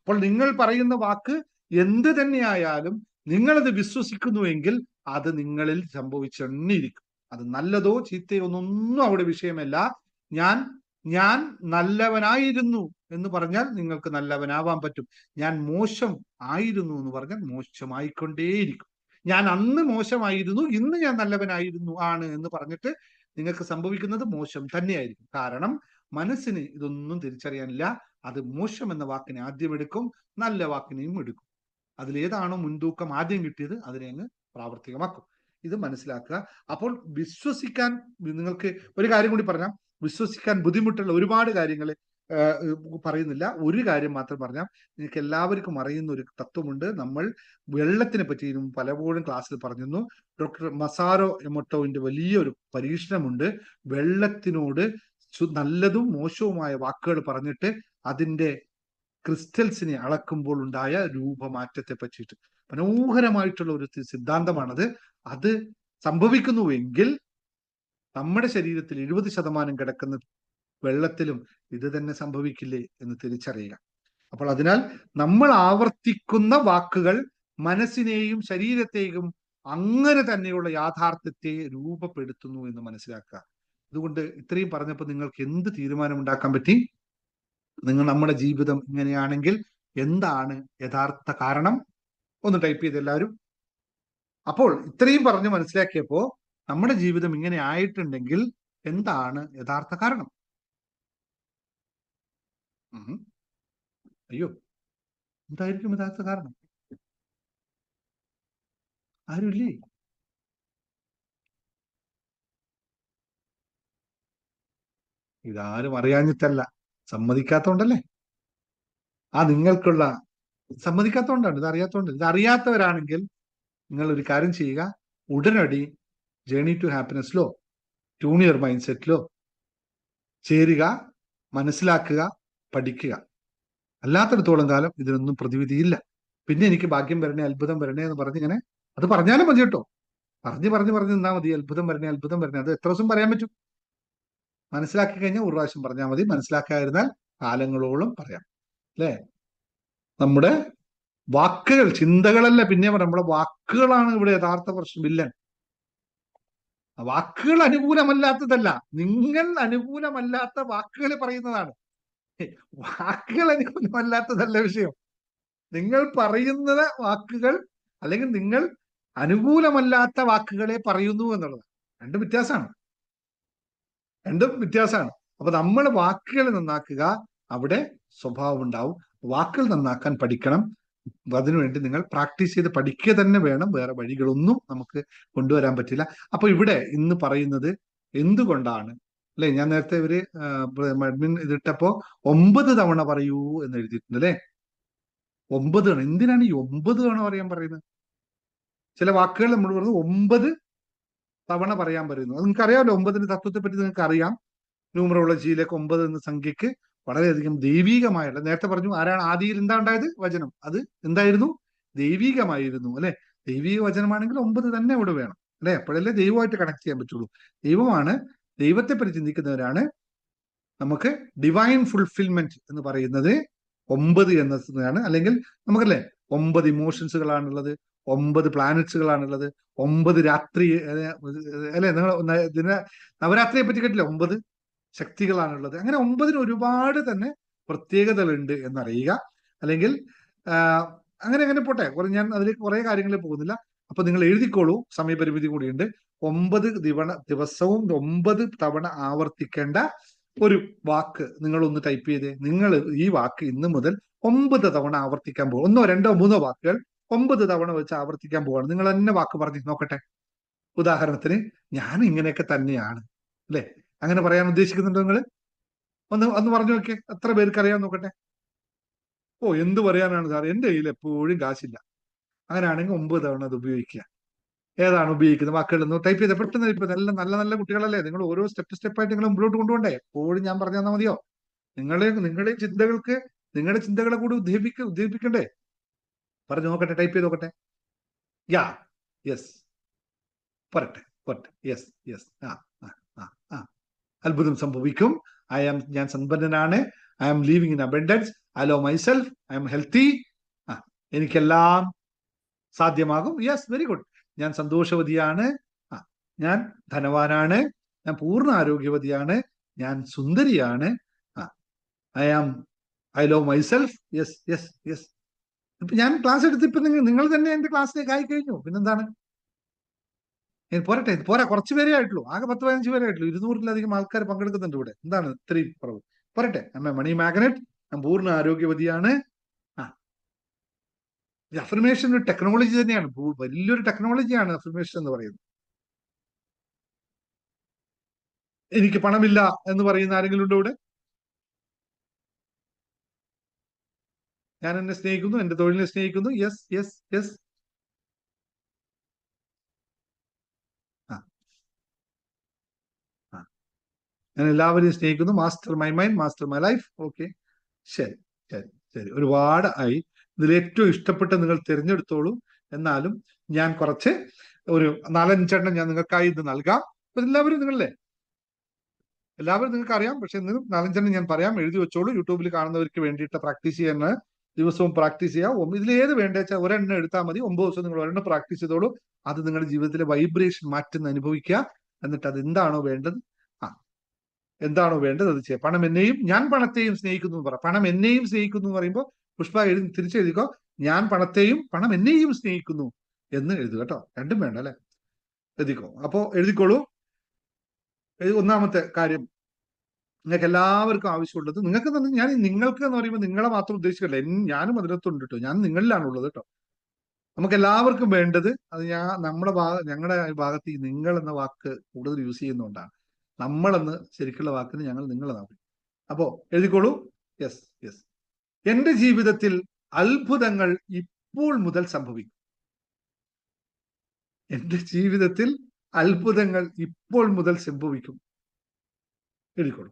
A: അപ്പോൾ നിങ്ങൾ പറയുന്ന വാക്ക് എന്ത് തന്നെയായാലും നിങ്ങളത് വിശ്വസിക്കുന്നുവെങ്കിൽ അത് നിങ്ങളിൽ സംഭവിച്ചെണ്ണിരിക്കും. അത് നല്ലതോ ചീത്തയോ ഒന്നും അവിടെ വിഷയമല്ല. ഞാൻ നല്ലവനായിരുന്നു എന്ന് പറഞ്ഞാൽ നിങ്ങൾക്ക് നല്ലവനാവാൻ പറ്റും. ഞാൻ മോശം ആയിരുന്നു എന്ന് പറഞ്ഞാൽ മോശമായിക്കൊണ്ടേയിരിക്കും. ഞാൻ അന്ന് മോശമായിരുന്നു, ഇന്ന് ഞാൻ നല്ലവനായിരുന്നു ആണ് എന്ന് പറഞ്ഞിട്ട് നിങ്ങൾക്ക് സംഭവിക്കുന്നത് മോശം തന്നെയായിരിക്കും. കാരണം മനസ്സിന് ഇതൊന്നും തിരിച്ചറിയാനില്ല. അത് മോശം എന്ന വാക്കിനെ ആദ്യം എടുക്കും, നല്ല വാക്കിനെയും എടുക്കും. അതിലേതാണോ മുൻതൂക്കം ആദ്യം കിട്ടിയത് അതിനെ അങ്ങ് പ്രാവർത്തികമാക്കും. ഇത് മനസ്സിലാക്കുക. അപ്പോൾ വിശ്വസിക്കാൻ, നിങ്ങൾക്ക് ഒരു കാര്യം കൂടി പറഞ്ഞാൽ, വിശ്വസിക്കാൻ ബുദ്ധിമുട്ടുള്ള ഒരുപാട് കാര്യങ്ങൾ പറയുന്നില്ല. ഒരു കാര്യം മാത്രം പറഞ്ഞാൽ, നിങ്ങൾക്ക് എല്ലാവർക്കും അറിയുന്ന ഒരു തത്വമുണ്ട്. നമ്മൾ വെള്ളത്തിനെ പറ്റി പലപ്പോഴും ക്ലാസ്സിൽ പറഞ്ഞിരുന്നു. ഡോക്ടർ മസാരോ എമോട്ടോവിന്റെ വലിയൊരു പരീക്ഷണമുണ്ട്. വെള്ളത്തിനോട് നല്ലതും മോശവുമായ വാക്കുകൾ പറഞ്ഞിട്ട് അതിന്റെ ക്രിസ്റ്റൽസിനെ അളക്കുമ്പോൾ ഉണ്ടായ രൂപമാറ്റത്തെ പറ്റിയിട്ട് മനോഹരമായിട്ടുള്ള ഒരു സിദ്ധാന്തമാണത്. അത് സംഭവിക്കുന്നുവെങ്കിൽ നമ്മുടെ ശരീരത്തിൽ 70% കിടക്കുന്ന വെള്ളത്തിലും ഇത് തന്നെ സംഭവിക്കില്ലേ എന്ന് തിരിച്ചറിയുക. അപ്പോൾ അതിനാൽ നമ്മൾ ആവർത്തിക്കുന്ന വാക്കുകൾ മനസ്സിനെയും ശരീരത്തെയും അങ്ങനെ തന്നെയുള്ള യാഥാർത്ഥ്യത്തെ രൂപപ്പെടുത്തുന്നു എന്ന് മനസ്സിലാക്കുക. അതുകൊണ്ട് ഇത്രയും പറഞ്ഞപ്പോൾ നിങ്ങൾക്ക് എന്ത് തീരുമാനം ഉണ്ടാക്കാൻ പറ്റി? നമ്മുടെ ജീവിതം ഇങ്ങനെയാണെങ്കിൽ എന്താണ് യഥാർത്ഥ കാരണം? ഒന്ന് ടൈപ്പ് ചെയ്ത് എല്ലാവരും. അപ്പോൾ ഇത്രയും പറഞ്ഞ് മനസ്സിലാക്കിയപ്പോ നമ്മുടെ ജീവിതം ഇങ്ങനെ ആയിട്ടുണ്ടെങ്കിൽ എന്താണ് യഥാർത്ഥ കാരണം? അയ്യോ, എന്തായിരിക്കും യഥാർത്ഥ കാരണം? ആരുമില്ലേ? ഇതാരും അറിയാഞ്ഞിട്ടല്ല, സമ്മതിക്കാത്തോണ്ടല്ലേ. നിങ്ങൾക്കുള്ള സമ്മതിക്കാത്തോണ്ടാണ്, ഇത് അറിയാത്തോണ്ട്. ഇത് അറിയാത്തവരാണെങ്കിൽ നിങ്ങൾ ഒരു കാര്യം ചെയ്യുക, ഉടനടി ജേർണി ടു ഹാപ്പിനെസ്സിലോ ട്യൂൺ യുവർ മൈൻഡ് സെറ്റിലോ ചേരുക, മനസ്സിലാക്കുക, പഠിക്കുക. അല്ലാത്തിടത്തോളം കാലം ഇതിനൊന്നും പ്രതിവിധിയില്ല. പിന്നെ എനിക്ക് ഭാഗ്യം വരണേ, അത്ഭുതം വരണേ എന്ന് പറഞ്ഞിങ്ങനെ അത് പറഞ്ഞാലും മതി കേട്ടോ. പറഞ്ഞു നിന്നാ മതി. അത്ഭുതം വരണേ, അത്ഭുതം വരണേ, അത് എത്ര ദിവസം പറയാൻ പറ്റും? മനസ്സിലാക്കി കഴിഞ്ഞാൽ ഒരു പ്രാവശ്യം പറഞ്ഞാൽ മതി. മനസ്സിലാക്കാതിരുന്നാൽ കാലങ്ങളോളം പറയാം, അല്ലേ? നമ്മുടെ വാക്കുകൾ, ചിന്തകളല്ല, പിന്നെ നമ്മുടെ വാക്കുകളാണ് ഇവിടെ യഥാർത്ഥ പ്രശ്നം. വില്ലൻ. വാക്കുകൾ അനുകൂലമല്ലാത്തതല്ല, നിങ്ങൾ അനുകൂലമല്ലാത്ത വാക്കുകൾ പറയുന്നതാണ്. വാക്കുകൾ അനുകൂലമല്ലാത്തതല്ല വിഷയം. നിങ്ങൾ പറയുന്ന വാക്കുകൾ, അല്ലെങ്കിൽ നിങ്ങൾ അനുകൂലമല്ലാത്ത വാക്കുകളെ പറയുന്നു എന്നുള്ളത് രണ്ടും വ്യത്യാസമാണ്. രണ്ടും വ്യത്യാസമാണ്. അപ്പൊ നമ്മൾ വാക്കുകൾ നന്നാക്കുക, അവിടെ സ്വഭാവം ഉണ്ടാവും. വാക്കുകൾ നന്നാക്കാൻ പഠിക്കണം. അതിനുവേണ്ടി നിങ്ങൾ പ്രാക്ടീസ് ചെയ്ത് പഠിക്കുക തന്നെ വേണം. വേറെ വഴികളൊന്നും നമുക്ക് കൊണ്ടുവരാൻ പറ്റില്ല. അപ്പൊ ഇവിടെ ഇന്ന് പറയുന്നത് എന്തുകൊണ്ടാണ്, അല്ലെ? ഞാൻ നേരത്തെ ഇവര് അഡ്മിൻ ഇതിട്ടപ്പോ 9 തവണ പറയൂ എന്ന് എഴുതിയിട്ടുണ്ട്, അല്ലെ? 9 തവണ. എന്തിനാണ് ഈ 9 തവണ പറയാൻ പറയുന്നത്? ചില വാക്കുകൾ നമ്മൾ പറയുന്നത് 9 തവണ പറയാൻ പറയുന്നു. അത് നിങ്ങൾക്ക് അറിയാമല്ലോ, 9ന്റെ തത്വത്തെ പറ്റി നിങ്ങൾക്ക് അറിയാം. ന്യൂമറോളജിയിലേക്ക് 9 എന്ന സംഖ്യക്ക് വളരെയധികം ദൈവീകമായുള്ള, നേരത്തെ പറഞ്ഞു ആരാണ് ആദിയിൽ എന്താ ഉണ്ടായത്? വചനം. അത് എന്തായിരുന്നു? ദൈവീകമായിരുന്നു, അല്ലെ? ദൈവീക വചനമാണെങ്കിൽ 9 തന്നെ അവിടെ വേണം, അല്ലെ? അപ്പോഴല്ലേ ദൈവമായിട്ട് കണക്ട് ചെയ്യാൻ പറ്റുള്ളൂ. ദൈവമാണ്. ദൈവത്തെ പറ്റി ചിന്തിക്കുന്നവരാണ്. നമുക്ക് ഡിവൈൻ ഫുൾഫിൽമെന്റ് എന്ന് പറയുന്നത് 9 എന്നതാണ്. അല്ലെങ്കിൽ നമുക്കല്ലേ 9 ഇമോഷൻസുകളാണുള്ളത്, 9 പ്ലാനറ്റ്സുകളാണുള്ളത്, 9 രാത്രി, അല്ലെ? നിങ്ങൾ നവരാത്രിയെ പറ്റി കേട്ടില്ല? 9 ശക്തികളാണുള്ളത്. അങ്ങനെ 9ന് ഒരുപാട് തന്നെ പ്രത്യേകതകളുണ്ട് എന്നറിയുക. അല്ലെങ്കിൽ അങ്ങനെ അങ്ങനെ പോട്ടെ, ഞാൻ അതിലേക്ക് കുറെ കാര്യങ്ങളിൽ പോകുന്നില്ല. അപ്പൊ നിങ്ങൾ എഴുതിക്കോളൂ, സമയപരിമിതി കൂടിയുണ്ട്. 9 ദിവസവും 9 തവണ ആവർത്തിക്കേണ്ട ഒരു വാക്ക് നിങ്ങൾ ഒന്ന് ടൈപ്പ് ചെയ്തേ. നിങ്ങൾ ഈ വാക്ക് ഇന്ന് മുതൽ 9 തവണ ആവർത്തിക്കാൻ പോകും. 1, 2, 3 വാക്കുകൾ 9 തവണ വെച്ച് ആവർത്തിക്കാൻ പോവാണ്. നിങ്ങൾ തന്നെ വാക്ക് പറഞ്ഞു നോക്കട്ടെ. ഉദാഹരണത്തിന്, ഞാൻ ഇങ്ങനെയൊക്കെ തന്നെയാണ്, അല്ലെ? അങ്ങനെ പറയാൻ ഉദ്ദേശിക്കുന്നുണ്ടോ നിങ്ങൾ? ഒന്ന് പറഞ്ഞു നോക്കിയേ. എത്ര പേർക്ക് അറിയാൻ നോക്കട്ടെ. ഓ, എന്ത് പറയാനാണ് സാർ, എന്റെ കയ്യിൽ എപ്പോഴും കാശില്ല. അങ്ങനെയാണെങ്കിൽ 9 തവണ അത് ഉപയോഗിക്കുക. ഏതാണ് ഉപയോഗിക്കുന്നത് വാക്കുകൾ എന്ന് ടൈപ്പ് ചെയ്ത് പെട്ടെന്ന്. ഇപ്പൊ നല്ല നല്ല നല്ല കുട്ടികളല്ലേ നിങ്ങൾ, ഓരോ സ്റ്റെപ്പായിട്ട് നിങ്ങൾ മുമ്പോട്ട് കൊണ്ടുപോകണ്ടേ? എപ്പോഴും ഞാൻ പറഞ്ഞു തന്നാൽ മതിയോ? നിങ്ങളുടെ ചിന്തകൾക്ക്, നിങ്ങളുടെ ചിന്തകളെ കൂടി ഉദ്ദീപിക്കണ്ടേ? പറഞ്ഞു നോക്കട്ടെ, ടൈപ്പ് ചെയ്ത് നോക്കട്ടെ. യാ, യെസ്, പോരട്ടെ, യെസ്, യെസ്. ആ ആ ആ ആ അത്ഭുതം സംഭവിക്കും. ഞാൻ സമ്പന്നനാണ്. I am living in abundance. I love myself. I am healthy. എനിക്കെല്ലാം സാധ്യമാകും. Yes, very good. ഞാൻ സന്തോഷവതിയാണ്. ഞാൻ ധനവാനാണ്. ഞാൻ പൂർണ്ണ ആരോഗ്യവതിയാണ്. ഞാൻ സുന്ദരിയാണ്. I love myself. Yes, yes, yes. ഇപ്പൊ ഞാൻ ക്ലാസ് എടുത്തിപ്പോ നിങ്ങൾ തന്നെ എന്റെ ക്ലാസ്സിലേക്ക് ആയി കഴിഞ്ഞു. പിന്നെന്താണ്? പോരട്ടെ, പോരാ. കുറച്ച് പേരേ ആയിട്ടുള്ളൂ. ആകെ 10-15 പേരേ ആയിട്ടുള്ളൂ. 200-ലധികം ആൾക്കാർ പങ്കെടുക്കുന്നുണ്ട് ഇവിടെ. എന്താണ് ഇത്രയും കുറവ്? പോരട്ടെ. Money magnet. ഞാൻ പൂർണ്ണ ആരോഗ്യവതിയാണ്. അഫർമേഷൻ ഒരു ടെക്നോളജി തന്നെയാണ്. വലിയൊരു ടെക്നോളജിയാണ് അഫർമേഷൻ എന്ന് പറയുന്നത്. എനിക്ക് പണമില്ല എന്ന് പറയുന്ന ആരെങ്കിലും ഉണ്ടോ ഇവിടെ? ഞാൻ എന്നെ സ്നേഹിക്കുന്നു, എന്റെ തൊഴിലിനെ സ്നേഹിക്കുന്നു. Yes, yes, yes. ഞാൻ എല്ലാവരെയും സ്നേഹിക്കുന്നു. Master my mind, master my life. Okay, ശരി, ശരി, ശരി. ഒരുപാട് ആയി. ഇതിൽ ഏറ്റവും ഇഷ്ടപ്പെട്ട നിങ്ങൾ തിരഞ്ഞെടുത്തോളൂ. എന്നാലും ഞാൻ കുറച്ച് ഒരു 4-5 ഞാൻ നിങ്ങൾക്കായി ഇത് നൽകാം. അപ്പൊ എല്ലാവരും എല്ലാവരും നിങ്ങൾക്ക് അറിയാം. പക്ഷെ ഇന്നും 4-5 ഞാൻ പറയാം. എഴുതി വെച്ചോളൂ. യൂട്യൂബിൽ കാണുന്നവർക്ക് വേണ്ടിയിട്ട് പ്രാക്ടീസ് ചെയ്യാൻ ദിവസവും പ്രാക്ടീസ് ചെയ്യാം. ഇതിലേത് വേണ്ട വെച്ചാൽ ഒരെണ്ണം എടുത്താൽ മതി. 9 ദിവസം നിങ്ങൾ ഒരെണ്ണം പ്രാക്ടീസ് ചെയ്തോളൂ. അത് നിങ്ങളുടെ ജീവിതത്തിലെ വൈബ്രേഷൻ മാറ്റുന്ന അനുഭവിക്കുക. എന്നിട്ട് അത് എന്താണോ വേണ്ടത്, എന്താണോ വേണ്ടത് അത് ചെയ്യാം. ഞാൻ പണത്തെയും സ്നേഹിക്കുന്നു എന്ന് പറ. പണം എന്നെയും സ്നേഹിക്കുന്നു എന്ന് പറയുമ്പോൾ പുഷ്പ തിരിച്ചെഴുതിക്കോ. ഞാൻ പണത്തെയും, പണം എന്നെയും സ്നേഹിക്കുന്നു എന്ന് എഴുതുക കേട്ടോ. രണ്ടും വേണ്ട, അല്ലെ? എഴുതിക്കോ. അപ്പോ എഴുതിക്കോളൂ. ഒന്നാമത്തെ കാര്യം, നിങ്ങൾക്ക് എല്ലാവർക്കും ആവശ്യമുള്ളത്, നിങ്ങൾക്ക് എന്ന് പറയുമ്പോൾ നിങ്ങളെ മാത്രം ഉദ്ദേശിക്കല്ല. ഞാനും അതിനകത്തുണ്ട് കേട്ടോ. ഞാൻ നിങ്ങളിലാണുള്ളത് കേട്ടോ. നമുക്ക് എല്ലാവർക്കും വേണ്ടത് അത് ഞങ്ങളുടെ ഭാഗത്ത് ഈ നിങ്ങൾ എന്ന വാക്ക് കൂടുതൽ യൂസ് ചെയ്യുന്നതുകൊണ്ടാണ്. നമ്മളെന്ന് ശരിക്കുള്ള വാക്കിന് ഞങ്ങൾ നിങ്ങളെന്നാണ്. അപ്പോ എഴുതിക്കോളൂ. Yes, yes. എന്റെ ജീവിതത്തിൽ അത്ഭുതങ്ങൾ ഇപ്പോൾ മുതൽ സംഭവിക്കും. എന്റെ ജീവിതത്തിൽ അത്ഭുതങ്ങൾ ഇപ്പോൾ മുതൽ സംഭവിക്കും. എഴുതിക്കോളൂ.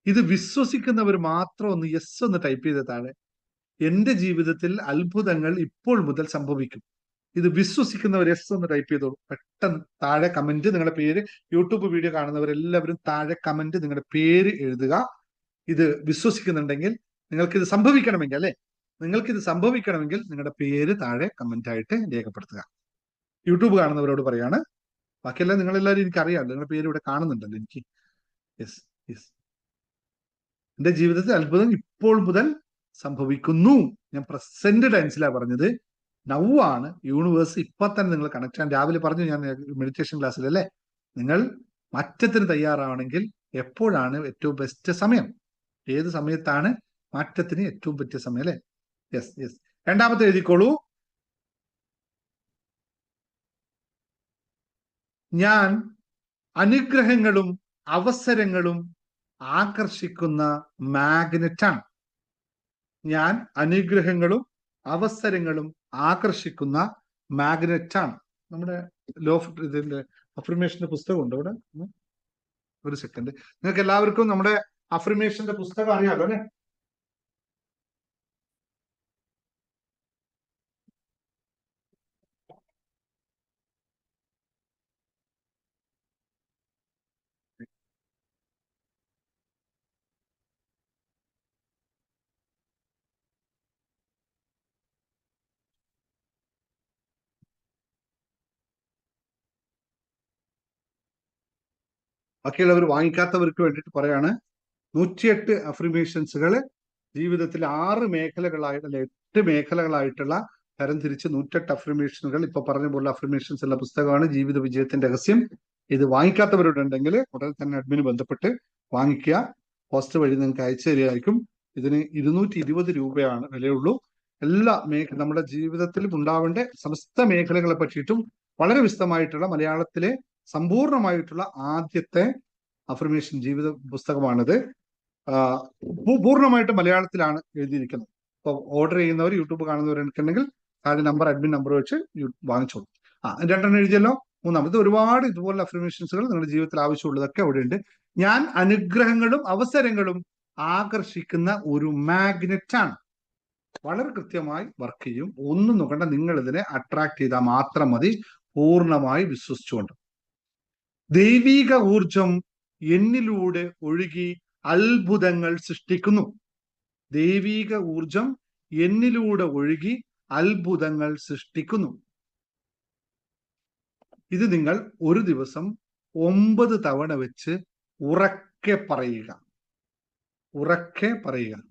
A: ഇത് വിശ്വസിക്കുന്നവർ മാത്രം ഒന്ന് യെസ് ഒന്ന് ടൈപ്പ് ചെയ്ത താഴെ. എന്റെ ജീവിതത്തിൽ അത്ഭുതങ്ങൾ ഇപ്പോൾ മുതൽ സംഭവിക്കും. ഇത് വിശ്വസിക്കുന്നവർ യെസ് ഒന്ന് ടൈപ്പ് ചെയ്തോളൂ. പെട്ടെന്ന് താഴെ കമന്റ്, നിങ്ങളുടെ പേര്. യൂട്യൂബ് വീഡിയോ കാണുന്നവരെല്ലാവരും താഴെ കമന്റ് നിങ്ങളുടെ പേര് എഴുതുക. ഇത് വിശ്വസിക്കുന്നുണ്ടെങ്കിൽ, നിങ്ങൾക്കിത് സംഭവിക്കണമെങ്കിൽ, അല്ലെ, നിങ്ങൾക്കിത് സംഭവിക്കണമെങ്കിൽ നിങ്ങളുടെ പേര് താഴെ കമന്റ് ആയിട്ട് രേഖപ്പെടുത്തുക. യൂട്യൂബ് കാണുന്നവരോട് പറയാണ്, ബാക്കിയെല്ലാം നിങ്ങളെല്ലാവരും എനിക്കറിയാമല്ലോ, നിങ്ങളുടെ പേര് ഇവിടെ കാണുന്നുണ്ടല്ലോ എനിക്ക്. Yes, yes. എന്റെ ജീവിതത്തിൽ അത്ഭുതം ഇപ്പോൾ മുതൽ സംഭവിക്കുന്നു. ഞാൻ പ്രസന്റ് ടെൻസിലാണ് പറഞ്ഞത്. നൗ ആണ് യൂണിവേഴ്സ് ഇപ്പൊ തന്നെ നിങ്ങൾ കണക്ട് ചെയ്യാൻ. രാവിലെ പറഞ്ഞു ഞാൻ മെഡിറ്റേഷൻ ക്ലാസ്സിൽ, അല്ലേ, നിങ്ങൾ മാറ്റത്തിന് തയ്യാറാവണമെങ്കിൽ എപ്പോഴാണ് ഏറ്റവും ബെസ്റ്റ് സമയം, ഏത് സമയത്താണ് മാറ്റത്തിന് ഏറ്റവും പറ്റിയ സമയം, അല്ലെ? Yes, yes. രണ്ടാമത്തെ എഴുതിക്കോളൂ. ഞാൻ അനുഗ്രഹങ്ങളും അവസരങ്ങളും ആകർഷിക്കുന്ന മാഗ്നറ്റാണ്. ഞാൻ അനുഗ്രഹങ്ങളും അവസരങ്ങളും ആകർഷിക്കുന്ന മാഗ്നറ്റാണ്. നമ്മുടെ ലോ ഓഫ് ഇതിന്റെ അഫർമേഷന്റെ പുസ്തകമുണ്ട് ഇവിടെ. ഒരു സെക്കൻഡ്. നിങ്ങൾക്ക് എല്ലാവർക്കും നമ്മുടെ അഫർമേഷന്റെ പുസ്തകം അറിയാലോ, അല്ലെ? ബാക്കിയുള്ളവർ വാങ്ങിക്കാത്തവർക്ക് വേണ്ടിയിട്ട് പറയാണ്, 108 അഫർമേഷൻസുകൾ ജീവിതത്തിൽ 6 മേഖലകളായിട്ട്, അല്ലെ 8 മേഖലകളായിട്ടുള്ള തരംതിരിച്ച് 108 അഫർമേഷനുകൾ, ഇപ്പൊ പറഞ്ഞ പോലെ അഫർമേഷൻസ് ഉള്ള പുസ്തകമാണ് ജീവിത വിജയത്തിന്റെ രഹസ്യം. ഇത് വാങ്ങിക്കാത്തവരുണ്ടെങ്കിൽ ഉടനെ തന്നെ അഡ്മിന് ബന്ധപ്പെട്ട് വാങ്ങിക്കുക. പോസ്റ്റ് വഴി നിങ്ങൾക്ക് അയച്ചു തരികയായിരിക്കും. ഇതിന് 220 രൂപയാണ് വിലയുള്ളൂ. എല്ലാ നമ്മുടെ ജീവിതത്തിൽ ഉണ്ടാവേണ്ട സമസ്ത മേഖലകളെ പറ്റിയിട്ടും വളരെ വിശദമായിട്ടുള്ള മലയാളത്തിലെ സമ്പൂർണമായിട്ടുള്ള ആദ്യത്തെ അഫർമേഷൻ ജീവിത പുസ്തകമാണിത്. പൂർണ്ണമായിട്ട് മലയാളത്തിലാണ് എഴുതിയിരിക്കുന്നത്. ഇപ്പൊ ഓർഡർ ചെയ്യുന്നവർ, യൂട്യൂബ് കാണുന്നവരുണ്ടെങ്കിൽ താഴെ നമ്പർ, അഡ്മിൻ നമ്പർ വെച്ച് വാങ്ങിച്ചോളൂ. രണ്ടെണ്ണം എഴുതിയല്ലോ. മൂന്നാമത് ഒരുപാട് ഇതുപോലുള്ള അഫർമേഷൻസുകൾ നിങ്ങളുടെ ജീവിതത്തിൽ ആവശ്യമുള്ളതൊക്കെ അവിടെ ഉണ്ട്. ഞാൻ അനുഗ്രഹങ്ങളും അവസരങ്ങളും ആകർഷിക്കുന്ന ഒരു മാഗ്നറ്റാണ്. വളരെ കൃത്യമായി വർക്ക് ചെയ്യും. ഒന്നും നോക്കണ്ട, നിങ്ങൾ ഇതിനെ അട്രാക്ട് ചെയ്താൽ മാത്രം മതി, പൂർണ്ണമായി വിശ്വസിച്ചുകൊണ്ട്. ദൈവിക ഊർജം എന്നിലൂടെ ഒഴുകി അത്ഭുതങ്ങൾ സൃഷ്ടിക്കുന്നു. ദൈവിക ഊർജം എന്നിലൂടെ ഒഴുകി അത്ഭുതങ്ങൾ സൃഷ്ടിക്കുന്നു. ഇത് നിങ്ങൾ ഒരു ദിവസം 9 തവണ വെച്ച് ഉറക്കെ പറയുക. ഉറക്കെ പറയുക.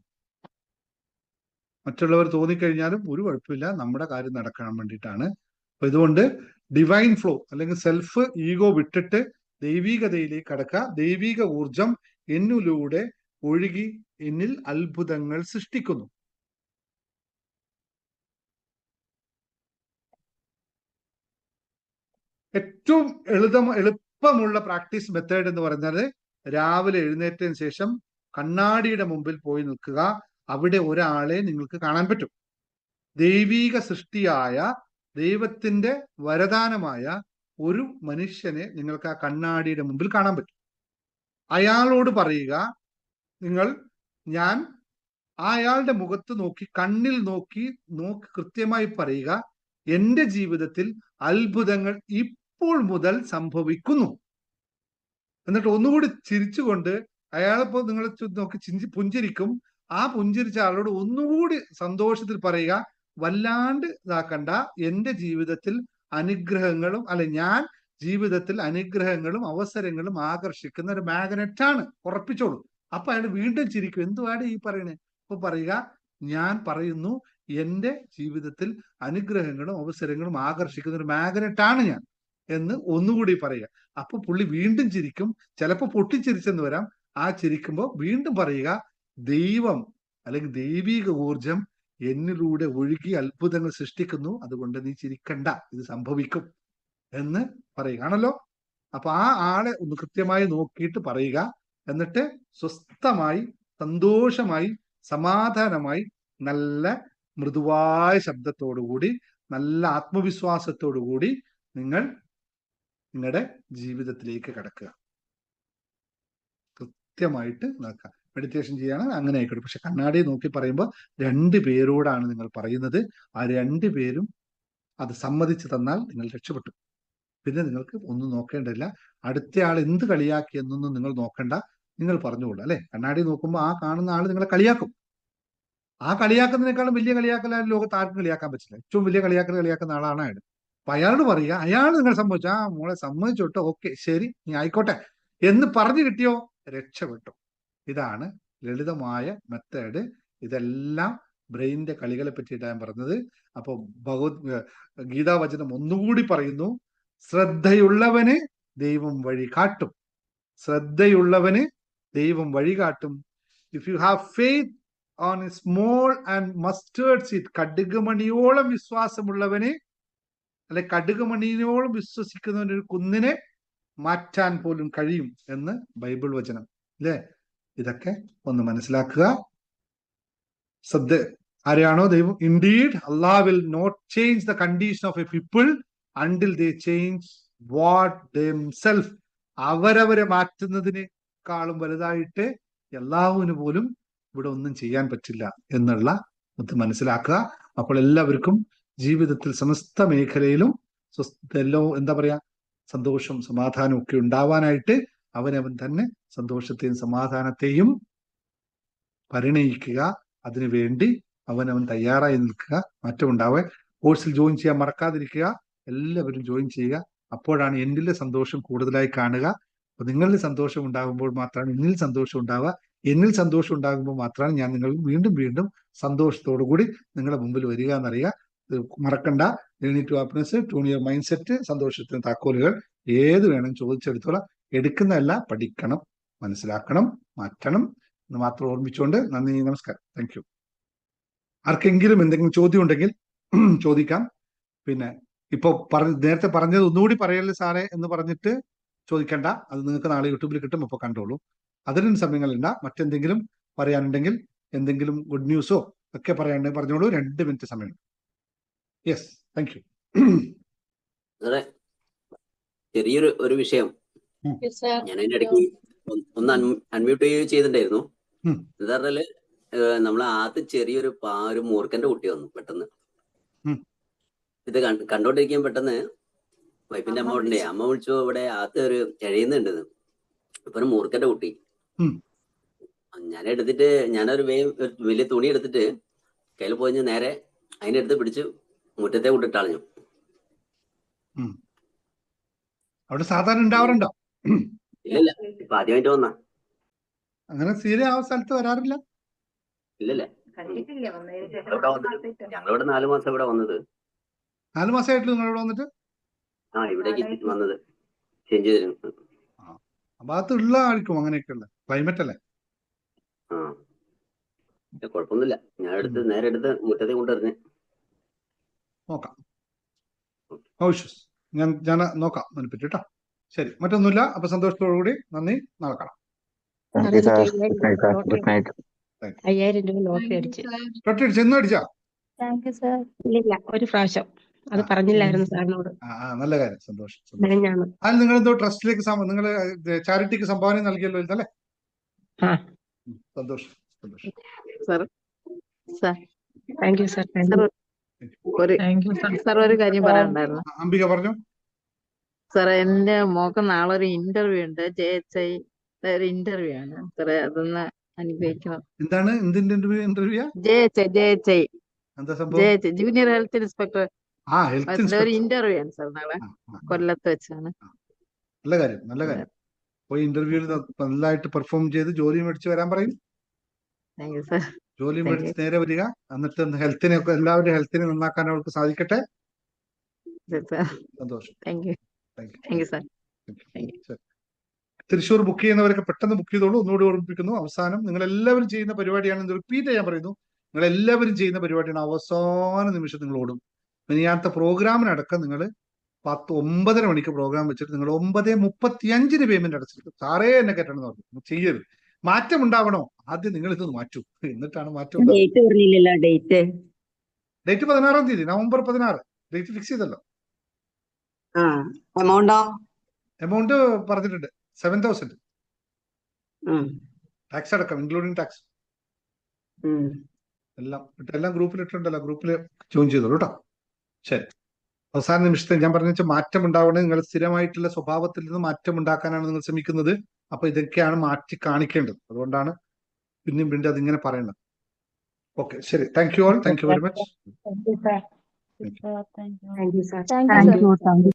A: മറ്റുള്ളവർ തോന്നിക്കഴിഞ്ഞാലും ഒരു കുഴപ്പമില്ല, നമ്മുടെ കാര്യം നടക്കാൻ വേണ്ടിയിട്ടാണ്. അപ്പൊ ഇതുകൊണ്ട് ഡിവൈൻ ഫ്ലോ, അല്ലെങ്കിൽ സെൽഫ് ഈഗോ വിട്ടിട്ട് ദൈവികതയിലേക്ക് കടക്കുക. ദൈവിക ഊർജം എന്നിലൂടെ ഒഴുകി എന്നിൽ അത്ഭുതങ്ങൾ സൃഷ്ടിക്കുന്നു. ഏറ്റവും എളുപ്പമുള്ള പ്രാക്ടീസ് മെത്തേഡ് എന്ന് പറഞ്ഞാൽ, രാവിലെ എഴുന്നേറ്റതിന് ശേഷം കണ്ണാടിയുടെ മുമ്പിൽ പോയി നിൽക്കുക. അവിടെ ഒരാളെ നിങ്ങൾക്ക് കാണാൻ പറ്റും. ദൈവിക സൃഷ്ടിയായ, ദൈവത്തിന്റെ വരദാനമായ ഒരു മനുഷ്യനെ നിങ്ങൾക്ക് ആ കണ്ണാടിയുടെ മുമ്പിൽ കാണാൻ പറ്റും. അയാളോട് പറയുക, ഞാൻ അയാളുടെ മുഖത്ത് നോക്കി, കണ്ണിൽ നോക്കി കൃത്യമായി പറയുക, എന്റെ ജീവിതത്തിൽ അത്ഭുതങ്ങൾ ഇപ്പോൾ മുതൽ സംഭവിക്കുന്നു. എന്നിട്ട് ഒന്നുകൂടി ചിരിച്ചുകൊണ്ട് അയാളിപ്പോ നിങ്ങൾ നോക്കി പുഞ്ചിരിക്കും. ആ പുഞ്ചിരിച്ച ആളോട് ഒന്നുകൂടി സന്തോഷത്തിൽ പറയുക, വല്ലാണ്ട് ഇതാക്കണ്ട, എന്റെ ജീവിതത്തിൽ അനുഗ്രഹങ്ങളും, ഞാൻ ജീവിതത്തിൽ അനുഗ്രഹങ്ങളും അവസരങ്ങളും ആകർഷിക്കുന്ന ഒരു മാഗ്നറ്റാണ്, ഉറപ്പിച്ചോളൂ. അപ്പൊ അയാൾ വീണ്ടും ചിരിക്കും. എന്തുവാണ് ഈ പറയണേ? അപ്പൊ പറയുക, ഞാൻ പറയുന്നു, എന്റെ ജീവിതത്തിൽ അനുഗ്രഹങ്ങളും അവസരങ്ങളും ആകർഷിക്കുന്ന ഒരു മാഗ്നറ്റാണ് ഞാൻ എന്ന് ഒന്നുകൂടി പറയുക. അപ്പൊ പുള്ളി വീണ്ടും ചിരിക്കും. ചിലപ്പോ പൊട്ടിച്ചിരിച്ചെന്ന് വരാം. ആ ചിരിക്കുമ്പോൾ വീണ്ടും പറയുക, ദൈവം അല്ലെങ്കിൽ ദൈവിക ഊർജം എന്നിലൂടെ ഒഴുകി അത്ഭുതങ്ങൾ സൃഷ്ടിക്കുന്നു, അതുകൊണ്ട് നീ ചിരിക്കണ്ട, ഇത് സംഭവിക്കും എന്ന് പറയുകയാണല്ലോ. അപ്പൊ ആ ആളെ ഒന്ന് കൃത്യമായി നോക്കിയിട്ട് പറയുക. എന്നിട്ട് സ്വസ്ഥമായി, സന്തോഷമായി, സമാധാനമായി, നല്ല മൃദുവായ ശബ്ദത്തോടുകൂടി, നല്ല ആത്മവിശ്വാസത്തോടു കൂടി നിങ്ങൾ നിങ്ങളുടെ ജീവിതത്തിലേക്ക് കടക്കുക. കൃത്യമായിട്ട് നോക്കുക. മെഡിറ്റേഷൻ ചെയ്യാണ് അങ്ങനെ ആയിക്കോട്ടെ. പക്ഷെ കണ്ണാടി നോക്കി പറയുമ്പോൾ 2 പേരോടാണ് നിങ്ങൾ പറയുന്നത്. ആ 2 പേരും അത് സമ്മതിച്ചു തന്നാൽ നിങ്ങൾ രക്ഷപ്പെട്ടു. പിന്നെ നിങ്ങൾക്ക് ഒന്നും നോക്കേണ്ടതില്ല. അടുത്തയാൾ എന്ത് കളിയാക്കി എന്നൊന്നും നിങ്ങൾ നോക്കണ്ട. നിങ്ങൾ പറഞ്ഞുകൊള്ളു അല്ലെ. കണ്ണാടി നോക്കുമ്പോൾ ആ കാണുന്ന ആള് നിങ്ങളെ കളിയാക്കും. ആ കളിയാക്കുന്നതിനേക്കാളും വലിയ കളിയാക്കലാരും ലോകത്ത് ആർക്കും കളിയാക്കാൻ പറ്റില്ല. ഏറ്റവും വലിയ കളിയാക്കുന്ന ആളാണ് അയാൾ. അപ്പൊ അയാളോട് പറയുക, അയാൾ നിങ്ങൾ സമ്മതിച്ചു, ആ മോളെ സമ്മതിച്ചോട്ടോ, ഓക്കെ ശരി നീ ആയിക്കോട്ടെ എന്ന് പറഞ്ഞു കിട്ടിയോ, രക്ഷപ്പെട്ടു. ഇതാണ് ലളിതമായ മെത്തേഡ്. ഇതെല്ലാം ബ്രെയിനിന്റെ കളികളെ പറ്റിയിട്ടാണ് ഞാൻ പറഞ്ഞത്. അപ്പൊ ഗീതാവചനം ഒന്നുകൂടി പറയുന്നു, ശ്രദ്ധയുള്ളവന് ദൈവം വഴി കാട്ടും. ശ്രദ്ധയുള്ളവന് ദൈവം വഴി കാട്ടും. If you have faith on a small and mustard seed, കടുകുമണിയോളം വിശ്വാസമുള്ളവന്, അല്ലെ കടുകുമണിയോളം വിശ്വസിക്കുന്നവന് ഒരു കുന്നിനെ മാറ്റാൻ പോലും കഴിയും എന്ന് ബൈബിൾ വചനം അല്ലെ. ഇതൊക്കെ ഒന്ന് മനസ്സിലാക്കുക. ശ്രദ്ധ ആരെയാണോ ദൈവം, indeed Allah will not change the condition of a people until they change what themselves. അവരവരെ മാറ്റുന്നതിനേക്കാളും വലുതായിട്ട് എല്ലാവരും പോലും ഇവിടെ ഒന്നും ചെയ്യാൻ പറ്റില്ല എന്നുള്ള ഇത് മനസ്സിലാക്കുക. അപ്പോൾ എല്ലാവർക്കും ജീവിതത്തിൽ സമസ്ത മേഖലയിലും എന്താ പറയാ, സന്തോഷം സമാധാനം ഒക്കെ ഉണ്ടാവാനായിട്ട് അവനവൻ തന്നെ സന്തോഷത്തെയും സമാധാനത്തെയും പരിണയിക്കുക. അതിനുവേണ്ടി അവനവൻ തയ്യാറായി നിൽക്കുക. മാറ്റമുണ്ടാവേ. കോഴ്സിൽ ജോയിൻ ചെയ്യാൻ മറക്കാതിരിക്കുക. എല്ലാവരും ജോയിൻ ചെയ്യുക. അപ്പോഴാണ് എന്നിലെ സന്തോഷം കൂടുതലായി കാണുക. അപ്പൊ നിങ്ങളിൽ സന്തോഷം ഉണ്ടാകുമ്പോൾ മാത്രമാണ് എന്നിൽ സന്തോഷം ഉണ്ടാവുക. എന്നിൽ സന്തോഷം ഉണ്ടാകുമ്പോൾ മാത്രമാണ് ഞാൻ നിങ്ങൾ വീണ്ടും വീണ്ടും സന്തോഷത്തോടു കൂടി നിങ്ങളുടെ മുമ്പിൽ വരിക എന്നറിയുക. മറക്കണ്ട. To happiness, tune your mindset. സന്തോഷത്തിന് താക്കോലുകൾ ഏത് വേണം ചോദിച്ചെടുത്തോളാം. എടുക്കുന്നതല്ല, പഠിക്കണം, മനസ്സിലാക്കണം, മാറ്റണം എന്ന് മാത്രം ഓർമ്മിച്ചുകൊണ്ട് നന്ദി, നമസ്കാരം, താങ്ക് യു. ആർക്കെങ്കിലും എന്തെങ്കിലും ചോദ്യം ഉണ്ടെങ്കിൽ ചോദിക്കാം. പിന്നെ ഇപ്പൊ നേരത്തെ പറഞ്ഞത് ഒന്നുകൂടി പറയല്ലേ സാറേ എന്ന് പറഞ്ഞിട്ട് ചോദിക്കണ്ട. അത് നിങ്ങൾക്ക് നാളെ യൂട്യൂബിൽ കിട്ടും, ഇപ്പൊ കണ്ടോളൂ. അതിനും സമയങ്ങളുണ്ട. മറ്റെന്തെങ്കിലും പറയാനുണ്ടെങ്കിൽ, എന്തെങ്കിലും ഗുഡ് ന്യൂസോ ഒക്കെ പറയാനുണ്ടെങ്കിൽ പറഞ്ഞോളൂ. 2 മിനിറ്റ് സമയം. Yes, thank you.
B: ചെറിയൊരു വിഷയം ഞാൻ അതിന്റെ ഇടയ്ക്ക് ഒന്ന് അൺമ്യൂട്ട് ചെയ്തിട്ടുണ്ടായിരുന്നു. എന്താ പറഞ്ഞാല് നമ്മളെ ആദ്യം ചെറിയൊരു ഒരു മൂർഖന്റെ കുട്ടി വന്നു പെട്ടെന്ന്. ഇത് കണ്ടോണ്ടിരിക്കാൻ പെട്ടെന്ന് വൈഫിന്റെ അമ്മ ഉണ്ടേ, അമ്മ വിളിച്ചു ഇവിടെ ആദ്യം ഒരു എഴയുന്നുണ്ട്. അപ്പൊ ഒരു മൂർഖന്റെ കുട്ടി. ഞാൻ എടുത്തിട്ട് ഞാനൊരു വലിയ തുണി എടുത്തിട്ട് കയ്യിൽ പോയി നേരെ അതിന്റെ അടുത്ത് പിടിച്ച് മുറ്റത്തെ കൊണ്ടിട്ടാളഞ്ഞു.
A: അവിടെ സാധാരണ ഉണ്ടാവാറുണ്ടോ?
B: ഇല്ലല്ല, ഇപ്പൊ ആദ്യമായിട്ട് വന്ന.
A: അങ്ങനെ സീരിയസ് ആ സ്ഥലത്ത് വരാറില്ല.
B: ഇല്ലല്ല, ഞങ്ങളിവിടെ 4 മാസം ഇവിടെ വന്നത്.
A: 4 മാസമായിട്ടുള്ള നിങ്ങളിവിടെ വന്നിട്ട്?
B: ആ, ഇവിടേക്ക് വന്നത് ചേഞ്ച് ചെയ്തിരുന്നു.
A: ആ ഭാഗത്ത് ഉള്ള ആൾക്കും അങ്ങനെയൊക്കെയുള്ള ക്ലൈമറ്റ് അല്ലേ?
B: ആ, കുഴപ്പമൊന്നുമില്ല. ഞാൻ നേരെ എടുത്ത് മുറ്റത്തെ കൊണ്ടുവരുന്നേ.
A: നോക്കാം, ഞാൻ നോക്കാം അതിനെപ്പറ്റി കേട്ടോ. ശരി, മറ്റൊന്നുമില്ല. അപ്പൊ സന്തോഷത്തോടു കൂടി നന്ദി, നാളെ കാണാം.
C: 5000 രൂപ ലോട്ടറി അടിച്ചു.
A: ചെന്ന് അടിച്ചാ?
C: ഇല്ല, ഒരു പ്രാവശ്യം. അത് പറഞ്ഞില്ലായിരുന്നു സാറിനോട്.
A: നല്ല കാര്യം, സന്തോഷം. അത് നിങ്ങൾ എന്തോ ട്രസ്റ്റിലേക്ക് നിങ്ങൾ ചാരിറ്റിക്ക് സംഭാവന നൽകിയല്ലോ അല്ലേ? സന്തോഷം, സന്തോഷം.
C: Thank you sir.
D: ഒരു കാര്യം പറയാനുണ്ടായിരുന്നു.
A: അംബിക പറഞ്ഞു.
D: സാറേ, എന്റെ മോക്ക് നാളെ ഒരു ഇന്റർവ്യൂ ഉണ്ട്. JHI ഒരു ഇന്റർവ്യൂ ആണ് സാറേ, അതൊന്ന് അനുഗ്രഹിക്കണം.
A: എന്താണ് ഇന്റർവ്യൂ?
D: JHI
A: എന്താ സംഭവം?
D: ജൂനിയർ ഹെൽത്ത് ഇൻസ്പെക്ടർ ഒരു ഇന്റർവ്യൂ ആണ് സാർ നാളെ കൊല്ലത്ത് വെച്ചാണ്.
A: നല്ല കാര്യം, നല്ല കാര്യം. പോയി ഇന്റർവ്യൂവിൽ നല്ലതായിട്ട് പെർഫോം ചെയ്ത് ജോലി മേടിച്ച് വരാൻ പറയും.
D: Thank you sir.
A: ജോലി മേടിച്ച് നേരെ വരിക. എന്നിട്ട് ഹെൽത്തിനെയൊക്കെ എല്ലാവരും ഹെൽത്തിനെ നന്നാക്കാൻ അവർക്ക് സാധിക്കട്ടെ. സന്തോഷം.
D: Thank you sir.
A: Thrissur book ചെയ്യുന്നവരൊക്കെ പെട്ടെന്ന് ബുക്ക് ചെയ്തോളൂ. ഒന്നുകൂടി ഓർമ്മിപ്പിക്കുന്നു. അവസാനം നിങ്ങൾ എല്ലാവരും ചെയ്യുന്ന പരിപാടിയാണ്, റിപ്പീറ്റ് ചെയ്യാൻ പറയുന്നു. നിങ്ങൾ എല്ലാവരും ചെയ്യുന്ന പരിപാടിയാണ്. അവസാന നിമിഷം നിങ്ങൾ ഓടും. മിനിയാത്ത പ്രോഗ്രാമിനടക്കം നിങ്ങൾ 9:30 മണിക്ക് പ്രോഗ്രാം വെച്ചിട്ട് നിങ്ങൾ 9:35 പേയ്മെന്റ് അടച്ചിട്ട് സാറേ എന്നെ കയറ്റണം എന്ന് പറഞ്ഞു. ചെയ്യരുത്. മാറ്റം ഉണ്ടാവണോ? ആദ്യം നിങ്ങൾ ഇത് മാറ്റൂ, എന്നിട്ടാണ് മാറ്റം. ഡേറ്റ് 16-ാം തീയതി, നവംബർ 16. ഡേറ്റ് ഫിക്സ് ചെയ്തല്ലോ. എമൗണ്ട് പറഞ്ഞിട്ടുണ്ട് 7,000. ടാക്സ് അടക്കം, ഇൻക്ലൂഡിങ് ടാക്സ്. എല്ലാം ഗ്രൂപ്പിലിട്ടുണ്ടല്ലോ. ഗ്രൂപ്പിൽ ജോയിൻ ചെയ്തോളൂ കേട്ടോ. ശരി. അവസാന നിമിഷത്തെ ഞാൻ പറഞ്ഞ മാറ്റം ഉണ്ടാവണേ. നിങ്ങൾ സ്ഥിരമായിട്ടുള്ള സ്വഭാവത്തിൽ നിന്ന് മാറ്റം ഉണ്ടാക്കാനാണ് നിങ്ങൾ ശ്രമിക്കുന്നത്. അപ്പൊ ഇതൊക്കെയാണ് മാറ്റി കാണിക്കേണ്ടത്. അതുകൊണ്ടാണ് പിന്നെയും അതിങ്ങനെ പറയുന്നത്. ഓക്കെ, ശരി. Thank you all. Thank you very much.
C: Thank you sir.
E: Thank you.
C: Thank you sir.
E: Thank you, sir.